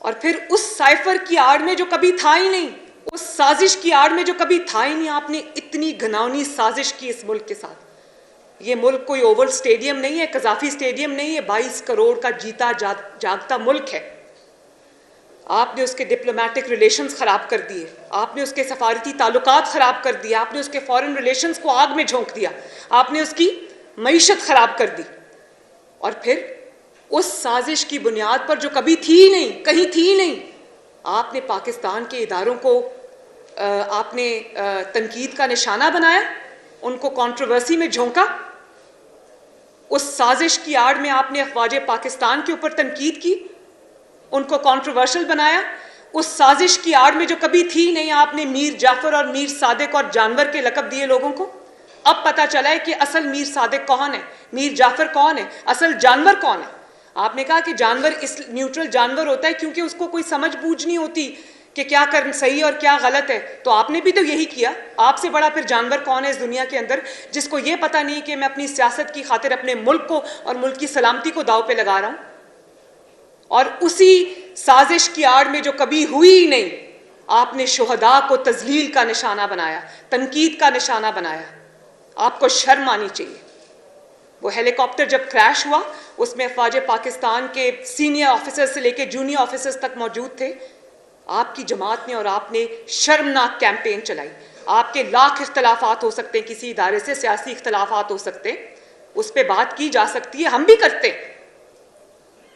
और फिर उस साइफर की आड़ में जो कभी था ही नहीं, उस साजिश की आड़ में जो कभी था ही नहीं, आपने इतनी घिनौनी साजिश की इस मुल्क के साथ। ये मुल्क कोई ओवल स्टेडियम नहीं है, कजाफी स्टेडियम नहीं है, 22 करोड़ का जीता जागता मुल्क है। आपने उसके डिप्लोमेटिक रिलेशंस खराब कर दिए, आपने उसके सफारती ताल्लुकात खराब कर दिए, आपने उसके फॉरेन रिलेशंस को आग में झोंक दिया, आपने उसकी मईशत खराब कर दी। और फिर उस साजिश की बुनियाद पर जो कभी थी ही नहीं, कहीं थी ही नहीं, आपने पाकिस्तान के इदारों को आपने तनकीद का निशाना बनाया, उनको कंट्रोवर्सी में झोंका। उस साजिश की आड़ में आपने अफवाज पाकिस्तान के ऊपर तनकीद की, उनको कंट्रोवर्शियल बनाया। उस साजिश की आड़ में जो कभी थी नहीं, आपने मीर जाफर और मीर सादिक और जानवर के लकब दिए लोगों को। अब पता चला है कि असल मीर सादिक कौन है, मीर जाफर कौन है, असल जानवर कौन है। आपने कहा कि जानवर इस न्यूट्रल जानवर होता है क्योंकि उसको कोई समझ बूझ नहीं होती कि क्या कर सही और क्या गलत है। तो आपने भी तो यही किया। आपसे बड़ा फिर जानवर कौन है इस दुनिया के अंदर, जिसको ये पता नहीं कि मैं अपनी सियासत की खातिर अपने मुल्क को और मुल्क की सलामती को दाव पे लगा रहा हूं। और उसी साजिश की आड़ में जो कभी हुई ही नहीं, आपने शुहदा को तजलील का निशाना बनाया, तनकीद का निशाना बनाया। आपको शर्म आनी चाहिए। वो हेलीकॉप्टर जब क्रैश हुआ, उसमें अफवाज पाकिस्तान के सीनियर ऑफिसर्स से लेकर जूनियर ऑफिसर्स तक मौजूद थे। आपकी जमात ने और आपने शर्मनाक कैंपेन चलाई। आपके लाख इख्तलाफात हो सकते हैं किसी इदारे से, सियासी इख्तलाफात हो सकते हैं, उस पर बात की जा सकती है, हम भी करते,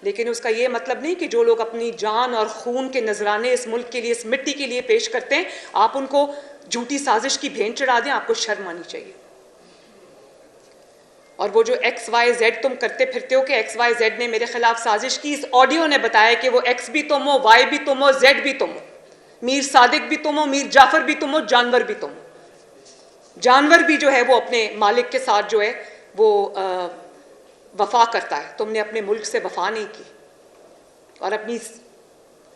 लेकिन उसका ये मतलब नहीं कि जो लोग अपनी जान और खून के नजराने इस मुल्क के लिए, इस मिट्टी के लिए पेश करते हैं, आप उनको झूठी साजिश की भेंट चढ़ा दें। आपको शर्म आनी चाहिए। और वो जो XYZ तुम करते फिरते हो कि XYZ ने मेरे खिलाफ साजिश की, इस ऑडियो ने बताया कि वो X भी तुम हो, Y भी तुम हो, Z भी तुम हो, मीर सादिक भी तुम हो, मीर जाफर भी तुम हो, जानवर भी तुम हो। जानवर भी जो है वो अपने मालिक के साथ जो है वो वफा करता है। तुमने अपने मुल्क से वफा नहीं की और अपनी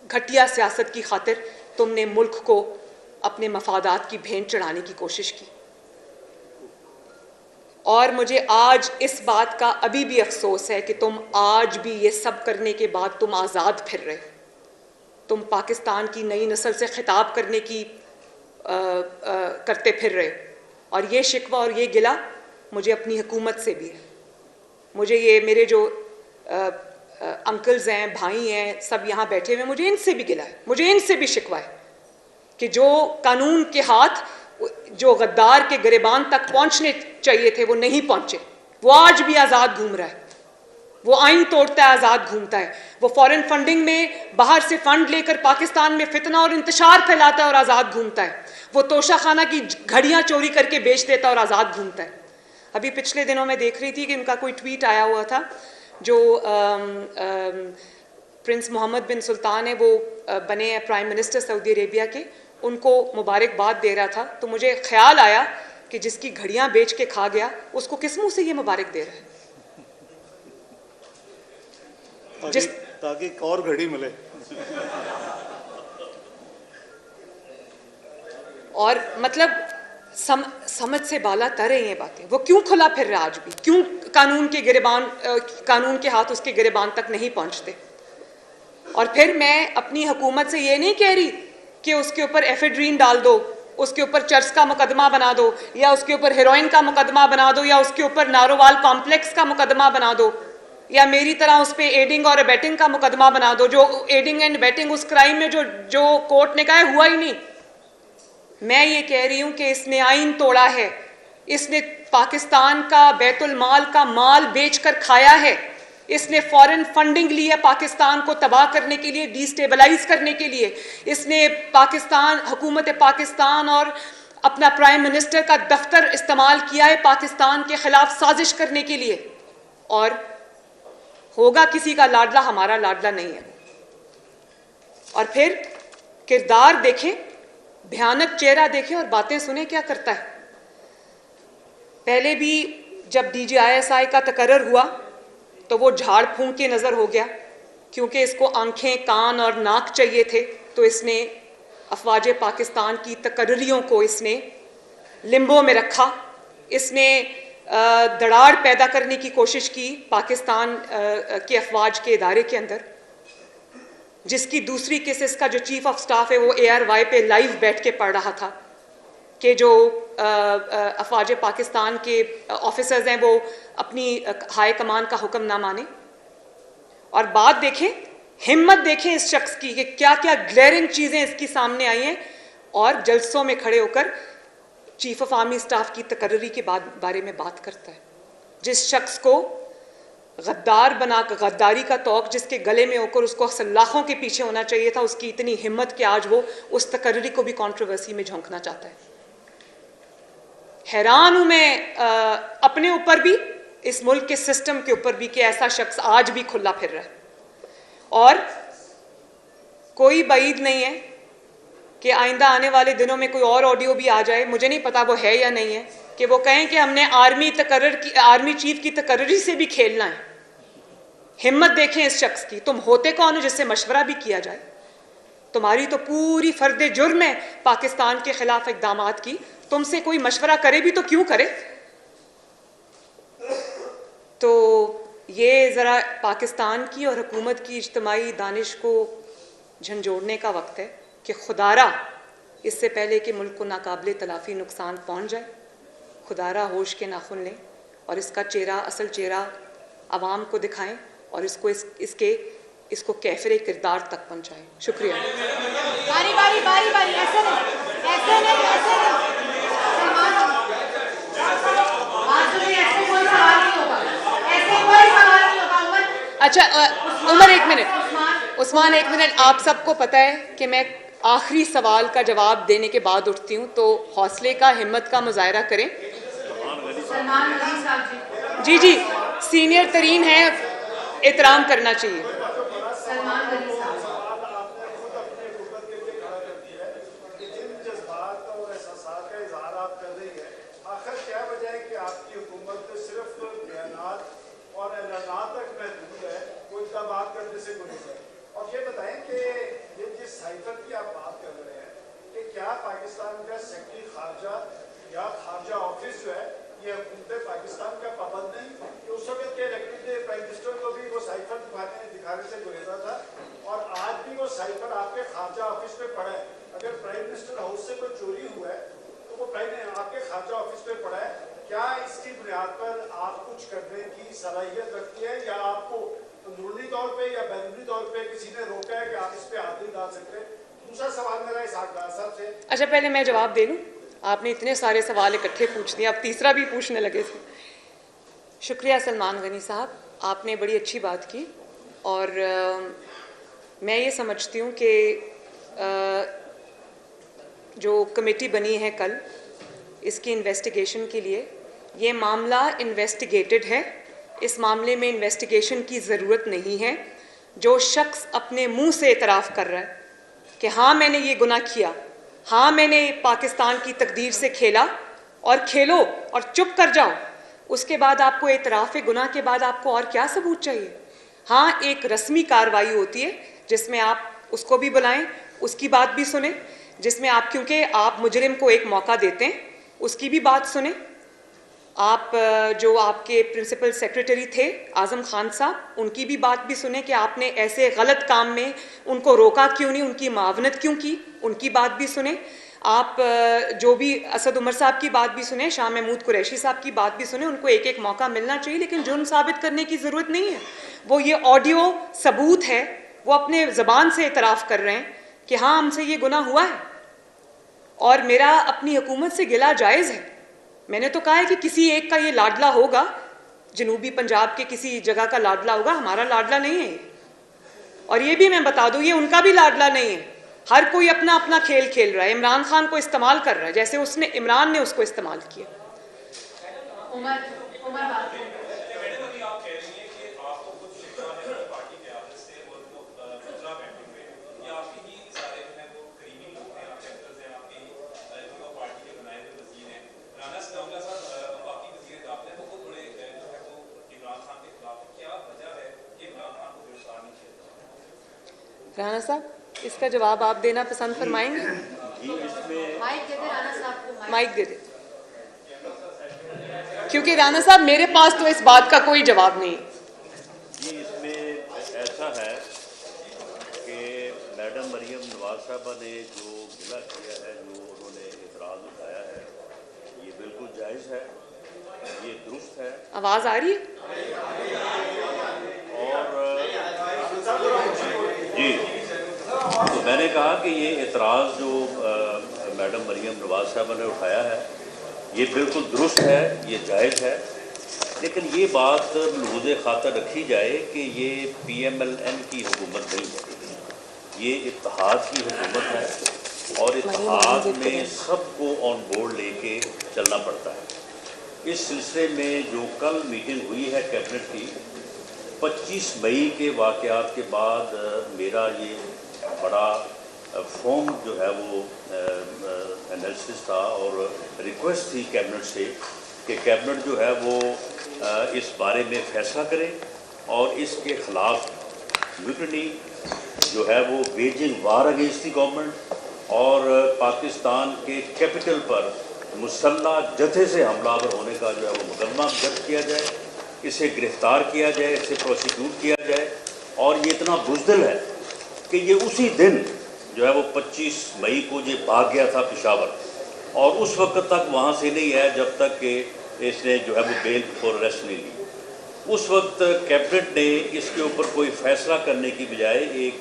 घटिया सियासत की खातिर तुमने मुल्क को अपने मफादात की भेंट चढ़ाने की कोशिश की। और मुझे आज इस बात का अभी भी अफसोस है कि तुम आज भी ये सब करने के बाद तुम आज़ाद फिर रहे हो। तुम पाकिस्तान की नई नस्ल से खिताब करने की करते फिर रहे हो। और ये शिकवा और ये गिला मुझे अपनी हुकूमत से भी है। मुझे ये मेरे जो अंकल्स हैं, भाई हैं, सब यहाँ बैठे हुए, मुझे इनसे भी गिला है, मुझे इनसे भी शिकवा है कि जो कानून के हाथ जो गद्दार के गिरेबान तक पहुंचने चाहिए थे वो नहीं पहुंचे। वो आज भी आज़ाद घूम रहा है, वो आइन तोड़ता है, आज़ाद घूमता है। वो फॉरेन फंडिंग में बाहर से फंड लेकर पाकिस्तान में फितना और इंतशार फैलाता है और आज़ाद घूमता है। वो तोशा खाना की घड़ियां चोरी करके बेच देता है और आज़ाद घूमता है। अभी पिछले दिनों में देख रही थी कि उनका कोई ट्वीट आया हुआ था, जो प्रिंस मोहम्मद बिन सुल्तान है, वो बने हैं प्राइम मिनिस्टर सऊदी अरेबिया के, उनको मुबारकबाद दे रहा था। तो मुझे ख्याल आया कि जिसकी घड़ियां बेच के खा गया उसको किस मुंह से ये मुबारक दे रहा है? ताकि एक और घड़ी मिले। और मतलब समझ से बाला तर है ये बातें। वो क्यों खुला फिर रहा आज भी? क्यों कानून के हाथ उसके गिरेबान तक नहीं पहुंचते? और फिर मैं अपनी हुकूमत से ये नहीं कह रही कि उसके ऊपर एफेड्रीन डाल दो, उसके ऊपर चर्च का मुकदमा बना दो, या उसके ऊपर हेरोइन का मुकदमा बना दो, या उसके ऊपर नारोवाल कॉम्प्लेक्स का मुकदमा बना दो, या मेरी तरह उस पर एडिंग और अबेटिंग का मुकदमा बना दो। जो एडिंग एंड अबेटिंग उस क्राइम में जो कोर्ट ने कहा हुआ ही नहीं। मैं ये कह रही हूं कि इसने आइन तोड़ा है, इसने पाकिस्तान का बैतुल माल का माल बेचकर खाया है, इसने फॉरेन फंडिंग ली है पाकिस्तान को तबाह करने के लिए, डिस्टेबलाइज करने के लिए। इसने हुकूमत पाकिस्तान और अपना प्राइम मिनिस्टर का दफ्तर इस्तेमाल किया है पाकिस्तान के खिलाफ साजिश करने के लिए। और होगा किसी का लाडला, हमारा लाडला नहीं है। और फिर किरदार देखें, भयानक चेहरा देखें और बातें सुने क्या करता है। पहले भी जब DGISI का तकर्रर हुआ तो वो झाड़ फूंक के नजर हो गया, क्योंकि इसको आंखें, कान और नाक चाहिए थे। तो इसने अफवाज पाकिस्तान की तकर्रियों को इसने लिम्बो में रखा। इसने दरार पैदा करने की कोशिश की पाकिस्तान के अफवाज के इदारे के अंदर, जिसकी दूसरी केसेस का जो चीफ ऑफ स्टाफ है वो ARY पे लाइव बैठ के पढ़ रहा था कि जो अफवाज पाकिस्तान के ऑफिसर्स हैं वो अपनी हाई कमान का हुक्म ना माने। और बात देखें, हिम्मत देखें इस शख्स की कि क्या क्या ग्लेरिंग चीज़ें इसकी सामने आई हैं, और जलसों में खड़े होकर चीफ ऑफ आर्मी स्टाफ की तकर्री के बारे में बात करता है। जिस शख्स को गद्दार बनाकर, गद्दारी का तौक जिसके गले में होकर उसको सलाखों के पीछे होना चाहिए था, उसकी इतनी हिम्मत कि आज वो उस तकर्री को भी कंट्रोवर्सी में झोंकना चाहता है। हैरान हूं मैं अपने ऊपर भी, इस मुल्क के सिस्टम के ऊपर भी, कि ऐसा शख्स आज भी खुला फिर रहा है। और कोई बाइद नहीं है कि आइंदा आने वाले दिनों में कोई और ऑडियो भी आ जाए, मुझे नहीं पता वो है या नहीं है, कि वो कहें कि हमने आर्मी चीफ की तकर्री से भी खेलना है। हिम्मत देखें इस शख्स की। तुम होते कौन हो जिससे मशवरा भी किया जाए? तुम्हारी तो पूरी फर्द जुर्म है पाकिस्तान के खिलाफ इकदामात की। तुमसे कोई मशवरा करे भी तो क्यों करे? तो ये ज़रा पाकिस्तान की और हुकूमत की इज्तिमाई दानिश को झंझोड़ने का वक्त है कि खुदारा इससे पहले कि मुल्क को नाकाबिले तलाफ़ी नुकसान पहुँच जाए, खुदारा होश के नाखुन लें और इसका चेहरा, असल चेहरा आवाम को दिखाएं और इसको कैफरे किरदार तक पहुँचाएं। शुक्रिया। बारी बारी बारी बारी, ऐसे नहीं, ऐसे नहीं, ऐसे नहीं। अच्छा उमर एक मिनट, उस्मान एक मिनट। आप सबको पता है कि मैं आखिरी सवाल का जवाब देने के बाद उठती हूँ, तो हौसले का, हिम्मत का मुजाहरा करें। जी जी, सीनियर तरीन है, एहतराम करना चाहिए। और ये बताएं कि ये जिस साइफर की आप बात कर रहे हैं कि क्या पाकिस्तान का सेक्रेटरी खारजा या खारजा ऑफिस जो है ये हुकूमत पाकिस्तान का पाबंद नहीं? उस वक्त के इलेक्टेड प्राइम मिनिस्टर को भी वो साइफर दिखाने से गुरेजा था और आज भी वो साइफर आपके खारजा ऑफिस में पड़ा है। अगर प्राइम मिनिस्टर हाउस से कोई चोरी हुआ है तो वो आपके खारजा ऑफिस में पड़ा है। क्या इसकी बुनियाद पर आप कुछ करने की सलाहियत रखती है या आपको अंदरूनी तौर पे या बैरूनी तौर पे किसी ने रोका है कि आप इस पे हाथ नहीं डाल सकते? दूसरा सवाल मेरा इसहाक डार साहब से। अच्छा, पहले मैं जवाब दे लूँ। आपने इतने सारे सवाल इकट्ठे पूछ दिए, अब तीसरा भी पूछने लगे थे। शुक्रिया सलमान गनी साहब, आपने बड़ी अच्छी बात की और मैं ये समझती हूँ कि जो कमेटी बनी है कल इसकी इन्वेस्टिगेशन के लिए, ये मामला इन्वेस्टिगेटेड है। इस मामले में इन्वेस्टिगेशन की ज़रूरत नहीं है। जो शख्स अपने मुंह से इतराफ़ कर रहा है कि हाँ मैंने ये गुनाह किया, हाँ मैंने पाकिस्तान की तकदीर से खेला, और खेलो और चुप कर जाओ, उसके बाद आपको इतराफ़ गुनाह के बाद आपको और क्या सबूत चाहिए? हाँ, एक रस्मी कार्रवाई होती है जिसमें आप उसको भी बुलाएं, उसकी बात भी सुने, जिसमें आप, क्योंकि आप मुजरिम को एक मौका देते हैं, उसकी भी बात सुने। आप जो आपके प्रिंसिपल सेक्रेटरी थे आज़म खान साहब, उनकी भी बात भी सुने कि आपने ऐसे गलत काम में उनको रोका क्यों नहीं, उनकी मावनत क्यों की, उनकी बात भी सुने। आप जो भी असद उमर साहब की बात भी सुने, शाह महमूद कुरैशी साहब की बात भी सुने। उनको एक एक मौका मिलना चाहिए, लेकिन जुर्म साबित करने की ज़रूरत नहीं है। वो ये ऑडियो सबूत है, वो अपने ज़बान से इतराफ़ कर रहे हैं कि हाँ हमसे ये गुनाह हुआ है और मेरा अपनी हुकूमत से गिला जायज़ है। मैंने तो कहा है कि किसी एक का ये लाडला होगा, जनूबी पंजाब के किसी जगह का लाडला होगा, हमारा लाडला नहीं है। और ये भी मैं बता दूं, ये उनका भी लाडला नहीं है। हर कोई अपना अपना खेल खेल रहा है, इमरान खान को इस्तेमाल कर रहा है जैसे उसने इमरान ने उसको इस्तेमाल किया। राणा साहब, इसका जवाब आप देना पसंद फरमाएंगे? माइक दे दे, क्योंकि राणा साहब मेरे पास तो इस बात का कोई जवाब नहीं। जी, इसमें ऐसा है कि मैडम मरियम नवाज साहबा ने जो गिला किया है, जो उन्होंने इतराज़ उठाया है, ये बिल्कुल जायज़ है, ये दुरुस्त है। आवाज़ आ रही है? और जी, तो मैंने कहा कि ये एतराज़ जो मैडम मरियम नवाज साहबा ने उठाया है, ये बिल्कुल दुरुस्त है, ये जायज़ है। लेकिन ये बात मलहूज़े खातर रखी जाए कि ये PMLN की हुकूमत नहीं है, ये इत्तेहाद की हुकूमत है और इत्तेहाद में सबको ऑन बोर्ड लेके चलना पड़ता है। इस सिलसिले में जो कल मीटिंग हुई है कैबिनेट की, 25 मई के वाक़यात के बाद मेरा ये बड़ा फॉर्म जो है वो एनालिसिस था और रिक्वेस्ट थी कैबिनेट से कि कैबिनेट जो है वो इस बारे में फ़ैसला करे और इसके ख़िलाफ़ म्यूटनी जो है वो waging war against the government और पाकिस्तान के कैपिटल पर मुसल्लह जथे से हमलावर होने का जो है वो मुकदमा दर्ज किया जाए, इसे गिरफ़्तार किया जाए, इसे प्रोसिक्यूट किया जाए। और ये इतना बुज़दिल है कि ये उसी दिन जो है वो 25 मई को ये भाग गया था पेशावर और उस वक्त तक वहाँ से नहीं आया जब तक कि इसने जो है वो बेल फॉर अरेस्ट नहीं ली। उस वक्त कैबिनेट ने इसके ऊपर कोई फ़ैसला करने की बजाय एक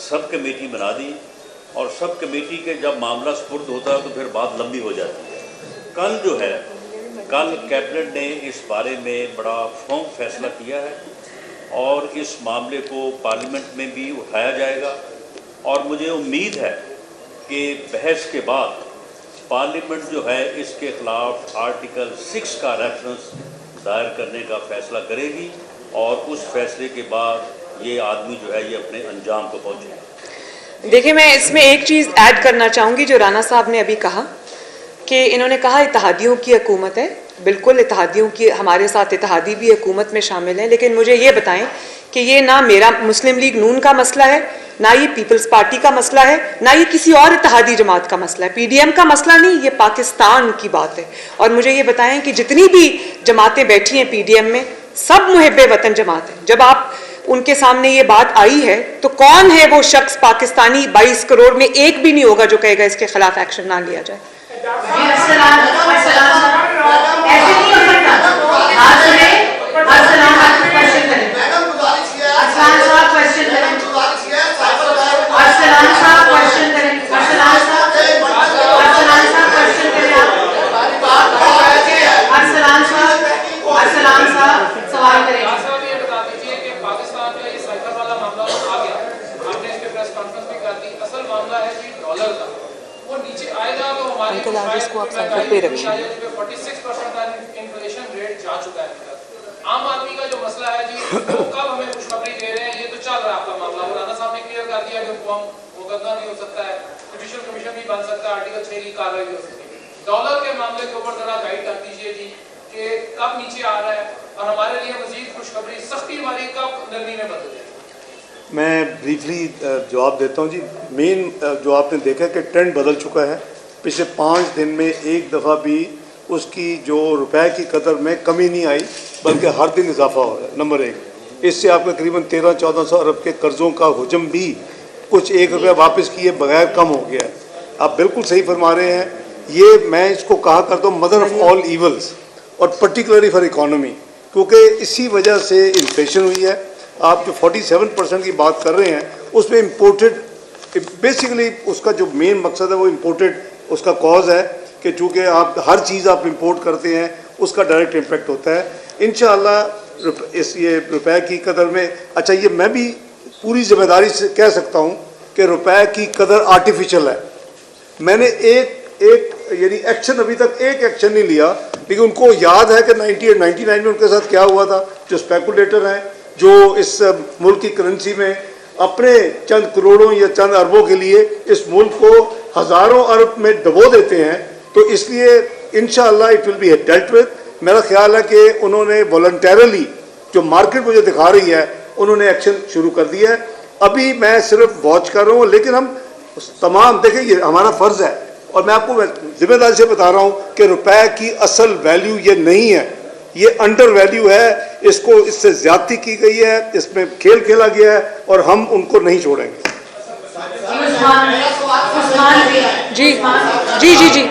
सब कमेटी बना दी और सब कमेटी के जब मामला सुपुर्द होता है तो फिर बात लंबी हो जाती है। कल जो है, कल कैबिनेट ने इस बारे में बड़ा फर्म फैसला किया है और इस मामले को पार्लियामेंट में भी उठाया जाएगा और मुझे उम्मीद है कि बहस के बाद पार्लियामेंट जो है इसके ख़िलाफ़ आर्टिकल 6 का रेफरेंस दायर करने का फ़ैसला करेगी और उस फैसले के बाद ये आदमी जो है ये अपने अंजाम को पहुँचेगा। देखिए, मैं इसमें एक चीज़ ऐड करना चाहूँगी जो राणा साहब ने अभी कहा कि इन्होंने कहा इत्तेहादियों की हुकूमत है। बिल्कुल, इत्तेहादियों की, हमारे साथ इत्तेहादी भी हुकूमत में शामिल हैं, लेकिन मुझे ये बताएं कि ये ना मेरा मुस्लिम लीग नून का मसला है, ना ये पीपल्स पार्टी का मसला है, ना ये किसी और इत्तेहादी जमात का मसला है, पीडीएम का मसला नहीं, ये पाकिस्तान की बात है। और मुझे ये बताएं कि जितनी भी जमातें बैठी हैं पीडीएम में, सब मुहिब्बे वतन जमात है। जब आप उनके सामने ये बात आई है तो कौन है वो शख्स पाकिस्तानी 22 करोड़ में एक भी नहीं होगा जो कहेगा इसके खिलाफ एक्शन ना लिया जाए। अंकल आज इसको आप साइकिल पे रखिए। 46% इन्फ्लेशन रेट जा चुका है। आम आदमी का जो मसला है जी, वो कब हमें खुशखबरी दे रहे हैं, ये तो चल रहा है आपका मामला। और राणा साहब ने क्लियर कर दिया कि मुकदमा भी हो सकता है, जुडिशियल कमीशन भी बन सकता है, आर्टिकल 6 की कार्रवाई भी हो सकती है। डॉलर के मामले के ऊपर जरा गाइड कर दीजिए जी कि कब नीचे आ रहा है और हमारे लिए मजीद खुशखबरी सख्ती हमारी कब नरमी में बदल जाए। मैं ब्रीफली जवाब देता हूँ जी। मेन जो आपने देखा कि ट्रेंड बदल चुका है। पिछले 5 दिन में एक दफ़ा भी उसकी जो रुपए की कदर में कमी नहीं आई, बल्कि हर दिन इजाफा हो रहा है। नंबर 1, इससे आपके करीबन 1300-1400 अरब के कर्ज़ों का हुजम भी कुछ 1 रुपया वापस किए बगैर कम हो गया है। आप बिल्कुल सही फरमा रहे हैं। ये मैं इसको कहा करता हूँ मदर ऑफ ऑल ईवल्स, और पर्टिकुलरली फॉर इकॉनमी, क्योंकि इसी वजह से इन्फ्लेशन हुई है। आप जो 47% की बात कर रहे हैं उसमें इम्पोर्टेड, बेसिकली उसका जो मेन मकसद है वो इम्पोर्टेड उसका कॉज है कि चूँकि आप हर चीज़ आप इंपोर्ट करते हैं उसका डायरेक्ट इम्पेक्ट होता है। इंशाअल्लाह इस ये रुपए की कदर में, अच्छा ये मैं भी पूरी जिम्मेदारी से कह सकता हूँ कि रुपए की कदर आर्टिफिशियल है। मैंने एक यानी एक्शन अभी तक एक एक्शन नहीं लिया, लेकिन उनको याद है कि 98-99 में उनके साथ क्या हुआ था। जो स्पेकुलेटर हैं, जो इस मुल्क की करेंसी में अपने चंद करोड़ों या चंद अरबों के लिए इस मुल्क को हज़ारों अरब में डबो देते हैं, तो इसलिए इंशाअल्लाह it will be dealt with. मेरा ख्याल है कि उन्होंने वॉलंटरली जो मार्केट मुझे दिखा रही है, उन्होंने एक्शन शुरू कर दिया है। अभी मैं सिर्फ वॉच कर रहा हूँ, लेकिन हम तमाम देखें, ये हमारा फ़र्ज़ है और मैं आपको जिम्मेदारी से बता रहा हूँ कि रुपए की असल वैल्यू ये नहीं है, ये अंडर वैल्यू है। इसको इससे ज्यादती की गई है, इसमें खेल खेला गया है और हम उनको नहीं छोड़ेंगे। जी जी जी जी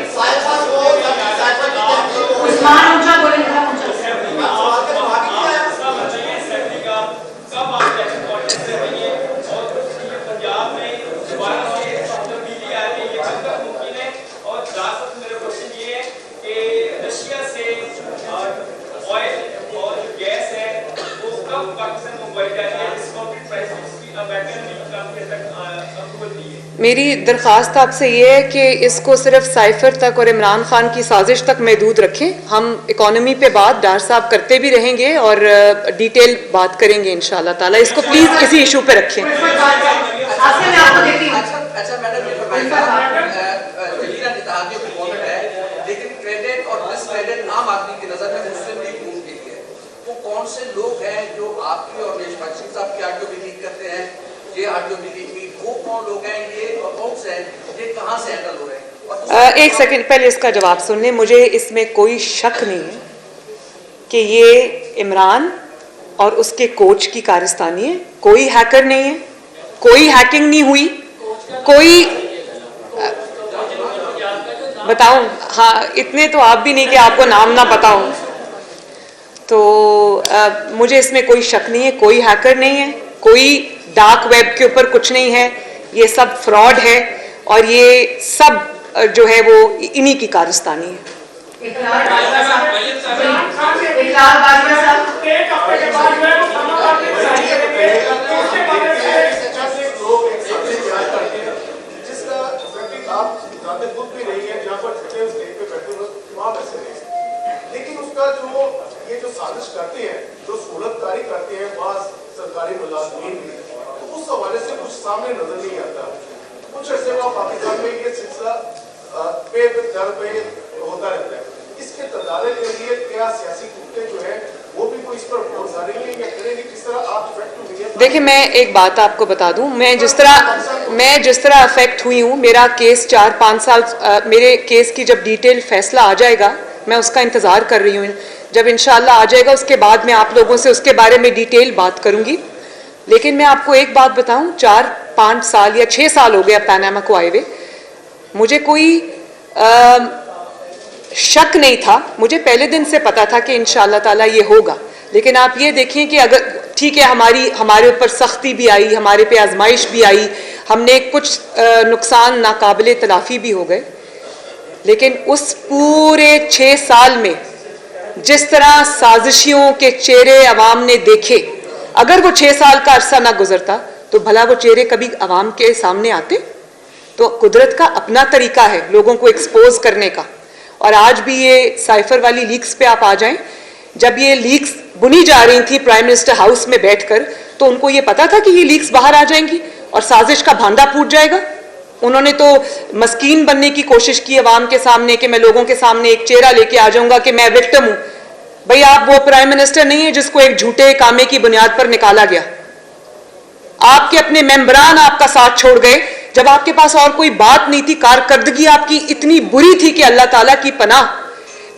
मेरी दरख्वास्त आपसे ये है कि इसको सिर्फ साइफर तक और इमरान खान की साजिश तक महदूद रखें। हम इकॉनमी पे बात डार साहब करते भी रहेंगे और डिटेल बात करेंगे इंशाल्लाह ताला। इसको प्लीज इसी इशू पे रखें। लेकिन क्रेडिट और डिसक्रेडिट आम आदमी की नजर में मुस्लिम लीग नून के लिए वो कौन से लोग हैं जो आपकी और नेशनल साहब की आर्टियो भी लीड करते हैं? ये आर्टियो भी लीड वो कौन लोग हैं, ये कौन से हैं, ये कहां से हैंडल हो रहे हैं? एक सेकंड पहले इसका जवाब सुनने। मुझे इसमें कोई शक नहीं है कि ये इमरान और उसके कोच की कारस्तानी है। कोई हैकर नहीं है, कोई हैकिंग नहीं हुई, कोई बताऊं? हाँ, इतने तो आप भी नहीं कि आपको नाम ना पता हो। तो मुझे इसमें कोई शक नहीं है, कोई हैकर नहीं है, कोई डार्क वेब के ऊपर कुछ नहीं है। ये सब फ्रॉड है और ये सब जो है वो इन्हीं की कारस्तानी है। लेकिन उसका जो ये जो साजिश करते हैं, जो सूरतकारी करते हैं बास सरकारी मुलाजिमीन भी, तो उस हवाले से कुछ सामने नजर नहीं आता। कुछ ऐसे पाकिस्तान में ये सिलसिला पे दर पे होता रहता है। इसके तदारे के लिए क्या सियासी कुत्ते जो है वो भी कोई इस पर गौर नहीं है या करेंगे? किस तरह आप इफेक्टिव देखिए, मैं एक बात आपको बता दूं, मैं जिस तरह अफेक्ट हुई हूँ, मेरा केस 4-5 साल, मेरे केस की जब डिटेल फैसला आ जाएगा, मैं उसका इंतज़ार कर रही हूँ। जब इंशाअल्लाह आ जाएगा उसके बाद मैं आप लोगों से उसके बारे में डिटेल बात करूँगी। लेकिन मैं आपको एक बात बताऊँ, 4-5 साल या 6 साल हो गया पनामा को आए हुए, मुझे कोई शक नहीं था। मुझे पहले दिन से पता था कि इंशाअल्लाह ताला ये होगा। लेकिन आप ये देखिए कि अगर ठीक है, हमारे ऊपर सख्ती भी आई, हमारे पे आजमाइश भी आई, हमने कुछ नुकसान नाकाबिले तलाफ़ी भी हो गए, लेकिन उस पूरे 6 साल में जिस तरह साजिशियों के चेहरे अवाम ने देखे, अगर वो 6 साल का अरसा ना गुजरता तो भला वो चेहरे कभी अवाम के सामने आते? तो कुदरत का अपना तरीका है लोगों को एक्सपोज करने का। और आज भी ये साइफर वाली लीक्स पे आप आ जाएं, जब ये लीक्स बुनी जा रही थी प्राइम मिनिस्टर हाउस में बैठकर, तो उनको ये पता था कि ये लीक्स बाहर आ जाएंगी और साजिश का भांडा फूट जाएगा। उन्होंने तो मस्कीन बनने की कोशिश की अवाम के सामने कि मैं लोगों के सामने एक चेहरा लेके आ जाऊंगा कि मैं विक्टिम हूं। भाई, आप वो प्राइम मिनिस्टर नहीं है जिसको एक झूठे कामे की बुनियाद पर निकाला गया। आपके अपने मेंबरान आपका साथ छोड़ गए जब आपके पास और कोई बात नहीं थी। कारकर्दगी आपकी इतनी बुरी थी कि अल्लाह ताला की पनाह,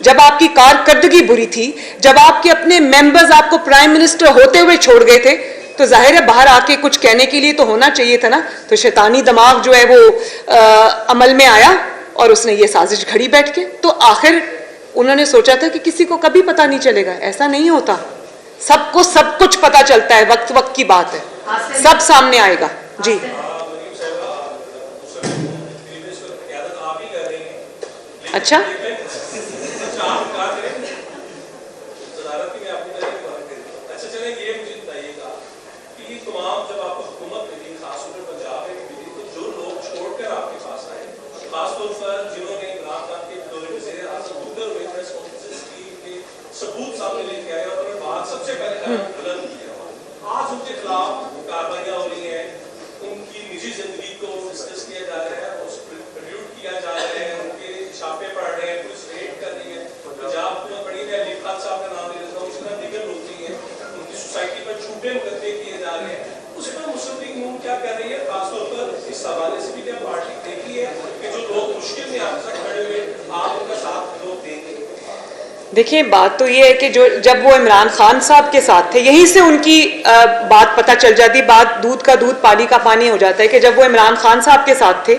जब आपकी कारकर्दगी बुरी थी, जब आपके अपने मेंबर्स आपको प्राइम मिनिस्टर होते हुए छोड़ गए थे, तो जाहिर है बाहर आके कुछ कहने के लिए तो होना चाहिए था ना। तो शैतानी दिमाग जो है वो अमल में आया और उसने ये साजिश घड़ी बैठ के। तो आखिर उन्होंने सोचा था कि किसी को कभी पता नहीं चलेगा। ऐसा नहीं होता, सबको सब कुछ पता चलता है, वक्त वक्त की बात है, सब सामने आएगा। जी, अच्छा, सबूत सामने लेके आए और उन्होंने बात सबसे पहले बुलंद किया। आज उनके खिलाफ कार्रवाइयां हो रही हैं, उनकी निजी जिंदगी को डिस्कस किया जा रहा है, उसको रिव्यूट किया जा रहा है, उनके छापे पड़ रहे हैं, पुलिस रेड कर रही है। पंजाब में बड़ी अलीफ खान साहब का नाम ले लेता हूँ, उसका दिगर लोग नहीं है, उनकी सोसाइटी पर झूठे मुकदमे किए जा रहे हैं। उस पर मुस्लिम लीग नून क्या कर रही है? खासतौर पर इस हवाले से भी क्या पार्टी देखी है कि जो लोग मुश्किल में आपके साथ खड़े हुए, आप उनका साथ लोग देंगे? देखिए, बात तो ये है कि जो जब वो इमरान खान साहब के साथ थे, यहीं से उनकी बात पता चल जाती। बात दूध का दूध पानी का पानी हो जाता है कि जब वो इमरान खान साहब के साथ थे,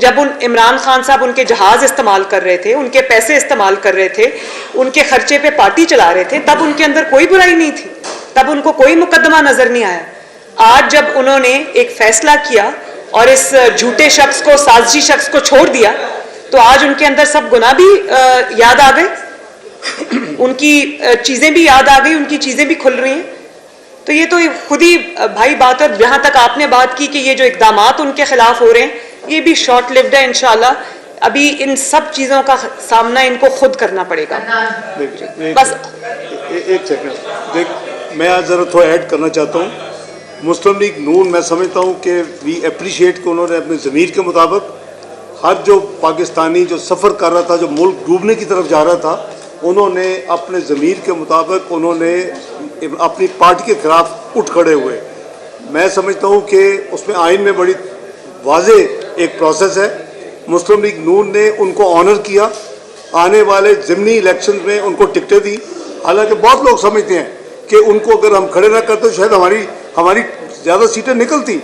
जब इमरान खान साहब उनके जहाज इस्तेमाल कर रहे थे, उनके पैसे इस्तेमाल कर रहे थे, उनके खर्चे पे पार्टी चला रहे थे, तब उनके अंदर कोई बुराई नहीं थी, तब उनको कोई मुकदमा नजर नहीं आया। आज जब उन्होंने एक फैसला किया और इस झूठे शख्स को, साजिशी शख्स को छोड़ दिया, तो आज उनके अंदर सब गुनाह भी याद आ गए, उनकी चीजें भी याद आ गई, उनकी चीजें भी खुल रही हैं। तो ये तो खुद ही भाई बात है। जहां तक आपने बात की कि ये जो इकदामात उनके खिलाफ हो रहे हैं, ये भी शॉर्ट लिव्ड है इंशाल्लाह। अभी इन सब चीजों का सामना इनको खुद करना पड़ेगा। बस एक सेकंड, देख, मैं आज जरा थोड़ा ऐड करना चाहता हूँ। मुस्लिम लीग नून, मैं समझता हूँ कि वी अप्रिशिएट कि उन्होंने अपने ज़मीर के मुताबिक हर जो पाकिस्तानी जो सफ़र कर रहा था, जो मुल्क डूबने की तरफ जा रहा था, उन्होंने अपने ज़मीर के मुताबिक उन्होंने अपनी पार्टी के खिलाफ उठ खड़े हुए। मैं समझता हूँ कि उसमें आइन में बड़ी वाज़े एक प्रोसेस है। मुस्लिम लीग नून ने उनको ऑनर किया, आने वाले ज़िमनी इलेक्शन में उनको टिकटें दी। हालांकि बहुत लोग समझते हैं कि उनको अगर हम खड़े ना करते तो शायद हमारी ज़्यादा सीटें निकलती।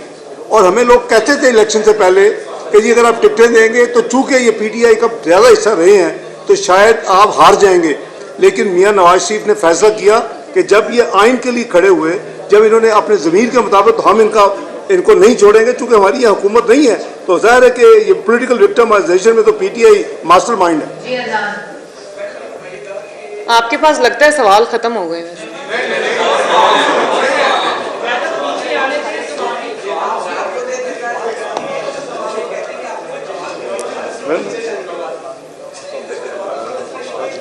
और हमें लोग कहते थे इलेक्शन से पहले कि जी अगर आप टिकटें देंगे तो चूँकि ये PTI का ज़्यादा हिस्सा रहे हैं तो शायद आप हार जाएंगे। लेकिन मियां नवाज शरीफ ने फैसला किया कि जब ये आइन के लिए खड़े हुए, जब इन्होंने अपने ज़मीर के मुताबिक, तो हम इनको नहीं छोड़ेंगे, चूँकि हमारी ये हुकूमत नहीं है। तो जाहिर है कि ये पॉलिटिकल विक्टिमाइजेशन में तो PTI मास्टर माइंड है। आपके पास लगता है सवाल खत्म हो गए वैसे।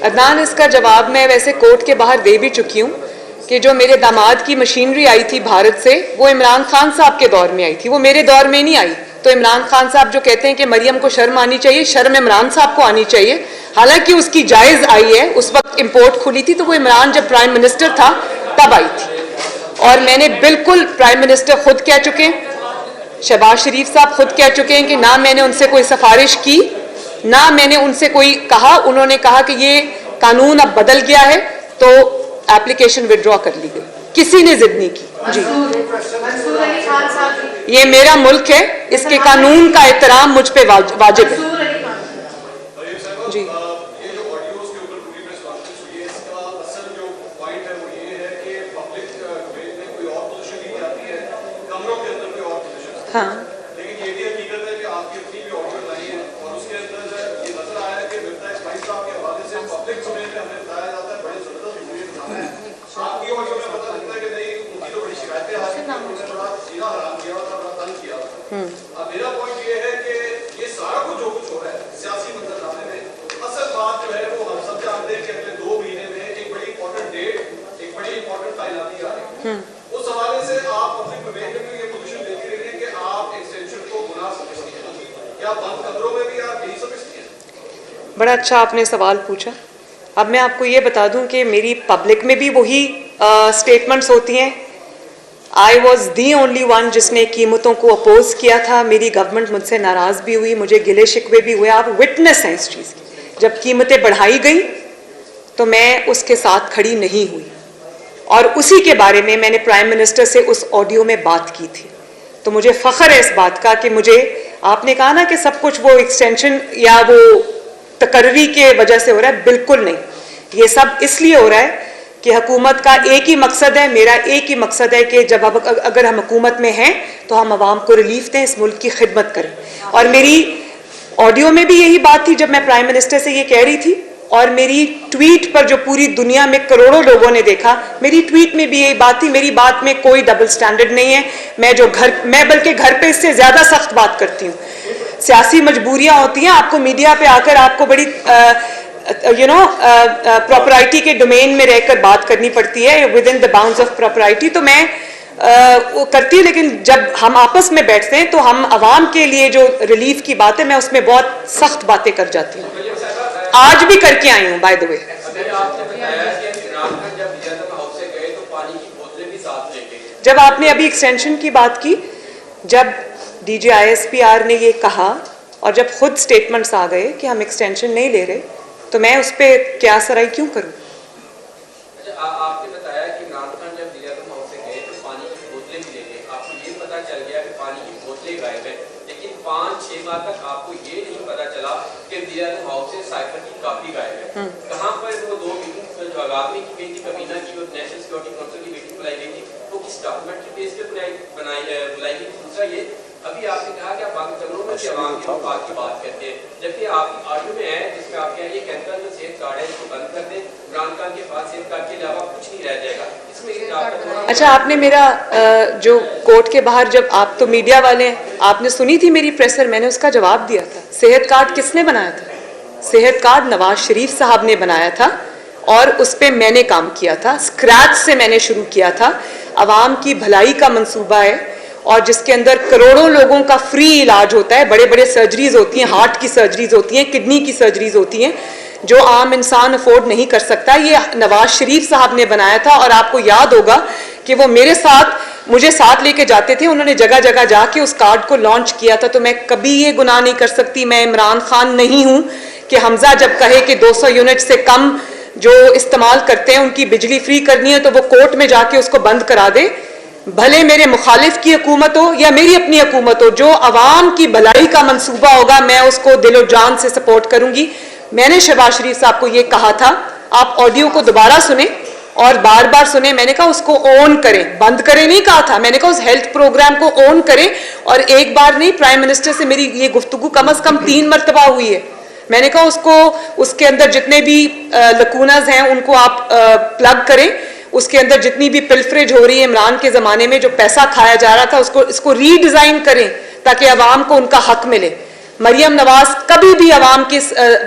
अदनान, इसका जवाब मैं वैसे कोर्ट के बाहर दे भी चुकी हूँ कि जो मेरे दामाद की मशीनरी आई थी भारत से, वो इमरान खान साहब के दौर में आई थी, वो मेरे दौर में नहीं आई। तो इमरान खान साहब जो कहते हैं कि मरियम को शर्म आनी चाहिए, शर्म इमरान साहब को आनी चाहिए। हालांकि उसकी जायज़ आई है, उस वक्त इंपोर्ट खुली थी, तो वो इमरान जब प्राइम मिनिस्टर था तब आई थी। और मैंने बिल्कुल, प्राइम मिनिस्टर खुद कह चुके हैं, शहबाज शरीफ साहब खुद कह चुके हैं कि ना मैंने उनसे कोई सिफारिश की, ना मैंने उनसे कोई कहा। उन्होंने कहा कि ये कानून अब बदल गया है तो एप्लीकेशन विड्रॉ कर ली गई, किसी ने जिद नहीं की। जी, मंसूर अली खान साहब, ये मेरा मुल्क है, इसके कानून का एहतराम मुझ पे वाजिब है। मंसूर अली खान जी, ये जो ऑडियोज के ऊपर पूरी प्रेस कॉन्फ्रेंस हुई है, इसका असल जो पॉइंट है वो ये है कि पब्लिक डोमेन में कोई और पोजीशन ली जाती है, कमरों के अंदर कोई और पोजीशन। हाँ, लेकिन ये भी हकीकत है कि आपकी अपनी भी ऑडियो लाई है और उसके अंदर ये नजर आया है कि मिर्जा इस्माइल साहब के हवाले से पब्लिक डोमेन में हमें बताया जाता है बड़े जबरदस्त जमहूरियत नाम है। आपकी ऑडियो में पता लगता है कि नहीं, उनकी तो बड़ी शिकायतें आ रही हैं, उन्होंने बड़ा जीना हराम किया था, बड़ा तंग किया था। अब मेरा पॉइंट ये है कि ये सारा कुछ जो कुछ हो रहा है सियासी मंजरनामे में, असल बात जो है वो हम सब जानते हैं कि अगले 2 महीने में एक बड़ी इंपॉर्टेंट डेट, एक बड़ी इंपॉर्टेंट तायनाती आ रही है। उस हवाले से आप पब्लिक डोमेन में भी ये पोजीशन देती रही है कि आप एक्सटेंशन को गुनाह समझती हैं, क्या बंद कमरों में भी आप यही समझती हैं? बड़ा अच्छा आपने सवाल पूछा। अब मैं आपको ये बता दूं कि मेरी पब्लिक में भी वही स्टेटमेंट्स होती हैं। I was the only one जिसने कीमतों को अपोज किया था। मेरी गवर्नमेंट मुझसे नाराज़ भी हुई, मुझे गिले शिकवे भी हुए, आप विटनेस हैं इस चीज़ की। जब कीमतें बढ़ाई गई तो मैं उसके साथ खड़ी नहीं हुई, और उसी के बारे में मैंने प्राइम मिनिस्टर से उस ऑडियो में बात की थी। तो मुझे फ़ख्र है इस बात का कि मुझे, आपने कहा ना कि सब कुछ वो एक्सटेंशन या वो तकर्री के वजह से हो रहा है, बिल्कुल नहीं। ये सब इसलिए हो रहा है कि हुकूमत का एक ही मकसद है, मेरा एक ही मकसद है कि जब अगर हम हुकूमत में हैं तो हम आवाम को रिलीफ दें, इस मुल्क की खिदमत करें। और मेरी ऑडियो में भी यही बात थी जब मैं प्राइम मिनिस्टर से ये कह रही थी, और मेरी ट्वीट पर जो पूरी दुनिया में करोड़ों लोगों ने देखा, मेरी ट्वीट में भी यही बात थी। मेरी बात में कोई डबल स्टैंडर्ड नहीं है। मैं बल्कि घर पे इससे ज़्यादा सख्त बात करती हूँ। सियासी मजबूरियाँ होती हैं, आपको मीडिया पे आकर आपको बड़ी प्रॉपराइटी के डोमेन में रहकर बात करनी पड़ती है, within the bounds of propriety. तो मैं वो करती हूँ, लेकिन जब हम आपस में बैठते हैं तो हम आवाम के लिए जो रिलीफ की बात है, मैं उसमें बहुत सख्त बातें कर जाती हूँ। आज भी करके आई हूँ, बाय द वे। जब आपने अभी एक्सटेंशन की बात की, जब डीजी ISPR ने ये कहा और जब खुद स्टेटमेंट्स आ गए कि हम एक्सटेंशन नहीं ले रहे, तो मैं उस पर क्या सराई क्यों करूं? आपने बताया कि इमरान खान जब लियाकत हाउस से गए तो पानी की बोतलें भी ले गए, आपको ये पता चल गया कि पानी की बोतलें गायब है, लेकिन 5-6 माह तक आपको ये नहीं पता चला कि लियाकत हाउस से साइफर की काफी गायब है। कहाँ पर वो 2 मीटिंग जो आगामी में की गई थी, कबीना की और नेशनल सिक्योरिटी काउंसिल की मीटिंग बुलाई गई थी, वो किस डॉक्यूमेंट के बेस पे बुलाई गई? दूसरा ये, अभी आपने कहा कि आप बाकी कमरों में आवाम के मफाद की बात करते हैं, जबकि आपकी ऑडियो में है जिसमें आप कह रहे हैं ये कहता है जो सेहत कार्ड है इसको बंद कर दें, इमरान खान के पास सेहत कार्ड के अलावा कुछ नहीं रह जाएगा। इसमें अच्छा, आपने मेरा जो कोर्ट के बाहर, जब आप तो मीडिया वाले हैं, आपने सुनी थी मेरी प्रेसर, मैंने उसका जवाब दिया था। सेहत कार्ड किसने बनाया था? सेहत कार्ड नवाज शरीफ साहब ने बनाया था, और उस पर मैंने काम किया था, स्क्रैच से मैंने शुरू किया था। आवाम की भलाई का मंसूबा है, और जिसके अंदर करोड़ों लोगों का फ्री इलाज होता है। बड़े बड़े सर्जरीज होती हैं, हार्ट की सर्जरीज होती हैं, किडनी की सर्जरीज होती हैं, जो आम इंसान अफोर्ड नहीं कर सकता। ये नवाज शरीफ साहब ने बनाया था, और आपको याद होगा कि वो मुझे साथ लेके जाते थे, उन्होंने जगह जगह जाके उस कार्ड को लॉन्च किया था। तो मैं कभी ये गुनाह नहीं कर सकती, मैं इमरान खान नहीं हूँ कि हमजा जब कहे कि 200 यूनिट से कम जो इस्तेमाल करते हैं उनकी बिजली फ्री करनी है, तो वो कोर्ट में जाके उसको बंद करा दे। भले मेरे मुखालिफ की हुकूमत हो या मेरी अपनी हुकूमत हो, जो अवाम की भलाई का मंसूबा होगा मैं उसको दिलो जान से सपोर्ट करूंगी। मैंने शहबाज शरीफ साहब को ये कहा था, आप ऑडियो को दोबारा सुने और बार बार सुने। मैंने कहा उसको ऑन करें, बंद करें नहीं कहा था। मैंने कहा उस हेल्थ प्रोग्राम को ऑन करें, और एक बार नहीं, प्राइम मिनिस्टर से मेरी ये गुफ्तगू कम से कम 3 मरतबा हुई है। मैंने कहा उसके अंदर जितने भी लकूनस हैं उनको आप प्लग करें, उसके अंदर जितनी भी पिलफरेज हो रही है इमरान के ज़माने में, जो पैसा खाया जा रहा था, इसको रीडिज़ाइन करें ताकि अवाम को उनका हक मिले। मरियम नवाज कभी भी अवाम की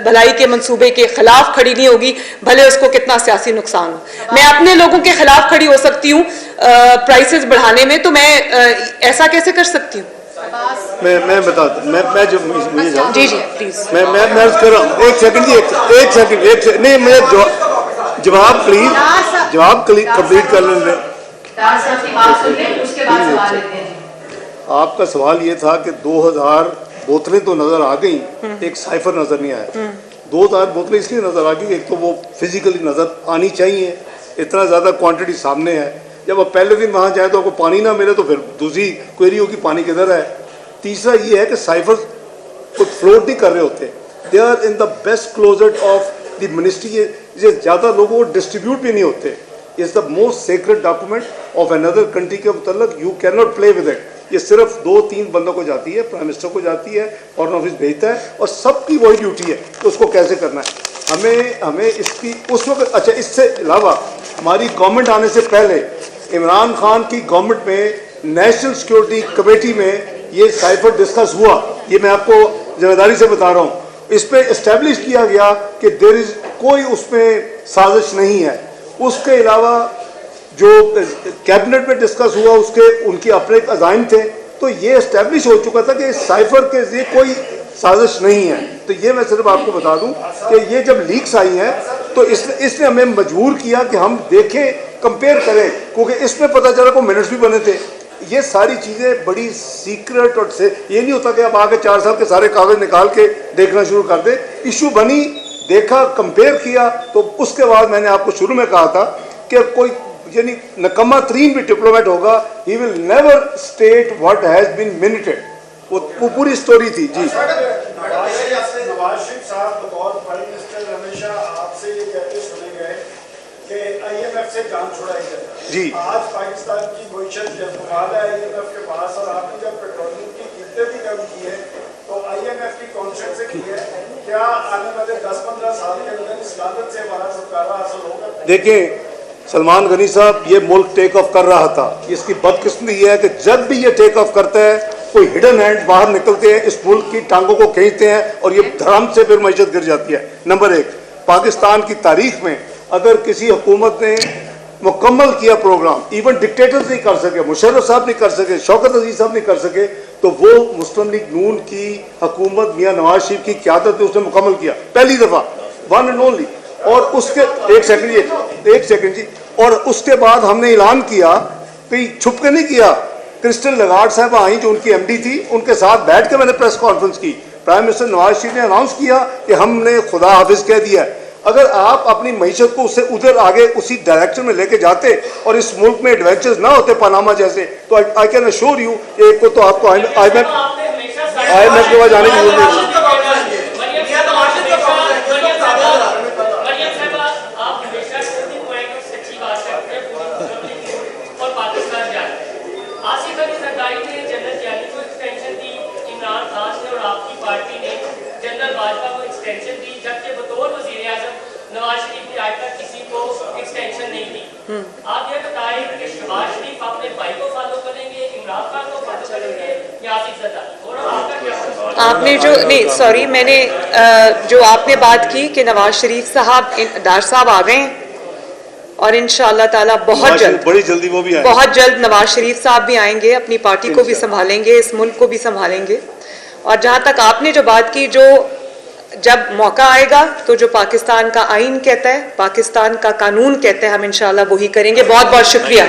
भलाई के मंसूबे के खिलाफ खड़ी नहीं होगी, भले उसको कितना सियासी नुकसान हो। मैं अपने लोगों के खिलाफ खड़ी हो सकती हूँ प्राइसेस बढ़ाने में, तो मैं ऐसा कैसे कर सकती हूँ? मैं बताता, मैं जो मुझे जी प्लीज, मैं अर्ज कर रहा हूँ। एक सेकंड नहीं, मैं जवाब प्लीज, जवाब कंप्लीट कर लें। डार साहब की बात सुन लें, उसके बाद सवाल लेते हैं जी। आपका सवाल ये था कि 2000 बोतलें तो नज़र आ गई, एक साइफर नज़र नहीं आया। 2000 बोतलें इसलिए नज़र आ गई, एक तो वो फिजिकली नज़र आनी चाहिए, इतना ज़्यादा क्वांटिटी सामने है। जब आप पहले दिन वहाँ जाए तो आपको पानी ना मिले तो फिर दूसरी क्वेरी होगी पानी किधर है। तीसरा ये है कि साइफर कुछ फ्लोट नहीं कर रहे होते, they are in the best closet of the ministry. ये ज़्यादा लोगों को डिस्ट्रीब्यूट भी नहीं होते। Is the most secret document of another country के मतलब you can not play with it. ये सिर्फ 2-3 बंदों को जाती है, प्राइम मिनिस्टर को जाती है, फॉरेन ऑफिस भेजता है और सबकी वही ड्यूटी है तो उसको कैसे करना है। हमें इसकी उस वक्त अच्छा, इससे अलावा हमारी गवर्नमेंट आने से पहले इमरान खान की गवर्नमेंट में नेशनल सिक्योरिटी कमेटी में ये साइफर डिस्कस हुआ। ये मैं आपको जिम्मेदारी से बता रहा हूँ। इस पर इस्टेब्लिश किया गया कि देयर इज कोई उसमें साजिश नहीं है। उसके अलावा जो कैबिनेट में डिस्कस हुआ उसके उनके अपने अज़ाइम थे, तो ये इस्टेब्लिश हो चुका था कि साइफर के लिए कोई साजिश नहीं है। तो ये मैं सिर्फ आपको बता दूं कि ये जब लीक्स आई हैं तो इसने हमें मजबूर किया कि हम देखें, कंपेयर करें, क्योंकि इसमें पता चला को मिनट्स भी बने थे। ये सारी चीज़ें बड़ी सीक्रेट और से ये नहीं होता कि आप आगे 4 साल के सारे कागज निकाल के देखना शुरू कर दे। इशू बनी, देखा, कंपेयर किया, तो उसके बाद मैंने आपको शुरू में कहा था कि कोई यानी नकम्मा तरीन भी डिप्लोमेट होगा, he will never state what has been minuted. वो पूरी स्टोरी थी जी। नवाज शरीफ साहब बतौर प्राइम मिनिस्टर हमेशा आपसे ये कहते सुने गए कि IMF से जान छुड़ाई जाए जी। आज पाकिस्तान की मईशत जब कमाल है IMF के पास, और आपने जब पेट्रोलियम की कीमतें भी कम की है तो IMF की कॉन्सेप्ट से की है, क्या आने वाले 10-15 साल के अंदर इस लागत से हमारा छुटकारा हासिल होगा? देखिए सलमान गनी साहब, ये मुल्क टेक ऑफ कर रहा था। इसकी बदकिस्मती ये है कि जब भी ये टेक ऑफ करता है कोई हिडन हैंड बाहर निकलते हैं, इस मुल्क की टांगों को खींचते हैं और ये धड़म से फिर मईशत गिर जाती है। नंबर 1, पाकिस्तान की तारीख में अगर किसी हुकूमत ने मुकम्मल किया प्रोग्राम, इवन डिक्टेटर्स नहीं कर सके, मुशर्रफ साहब नहीं कर सके, शौकत अजीज साहब नहीं कर सके, तो वो मुस्लिम लीग नून की हुकूमत मियाँ नवाज शरीफ की क़यादत में उसने मुकम्मल किया, पहली दफ़ा, वन एंड ओनली। और उसके एक सेकंड जी, और उसके बाद हमने ऐलान किया, कहीं छुप के नहीं किया। क्रिस्टल लगार्ड साहब आई जो उनकी MD थी, उनके साथ बैठ के मैंने प्रेस कॉन्फ्रेंस की। प्राइम मिनिस्टर नवाज शरीफ ने अनाउंस किया कि हमने खुदा हाफिज कह दिया। अगर आप अपनी मईशत को उससे उधर आगे उसी डायरेक्शन में लेके जाते और इस मुल्क में एडवेंचर्स ना होते पनामा जैसे, तो आई कैन अश्योर यू, एक को तो आपको IMF के बाद जाने की जरूरत नहीं। आप ये बताएं कि शहबाज शरीफ अपने भाई को फॉलो करेंगे, इमरान खान को फॉलो करेंगे या आसिफ ज़रदारी, और आपका क्या? आपने जो नहीं सॉरी मैंने जो आपने बात की कि नवाज शरीफ साहब डार साहब आ गए हैं और इंशाअल्लाह ताला बहुत जल्द, बड़ी जल्दी वो भी आएंगे, बहुत जल्द नवाज शरीफ साहब भी आएंगे, अपनी पार्टी को भी संभालेंगे, इस मुल्क को भी संभालेंगे। और जहाँ तक आपने जो बात की, जो जब मौका आएगा तो जो पाकिस्तान का आईन कहता है, पाकिस्तान का कानून कहता है, हम इंशाल्लाह वही करेंगे। बहुत बहुत शुक्रिया।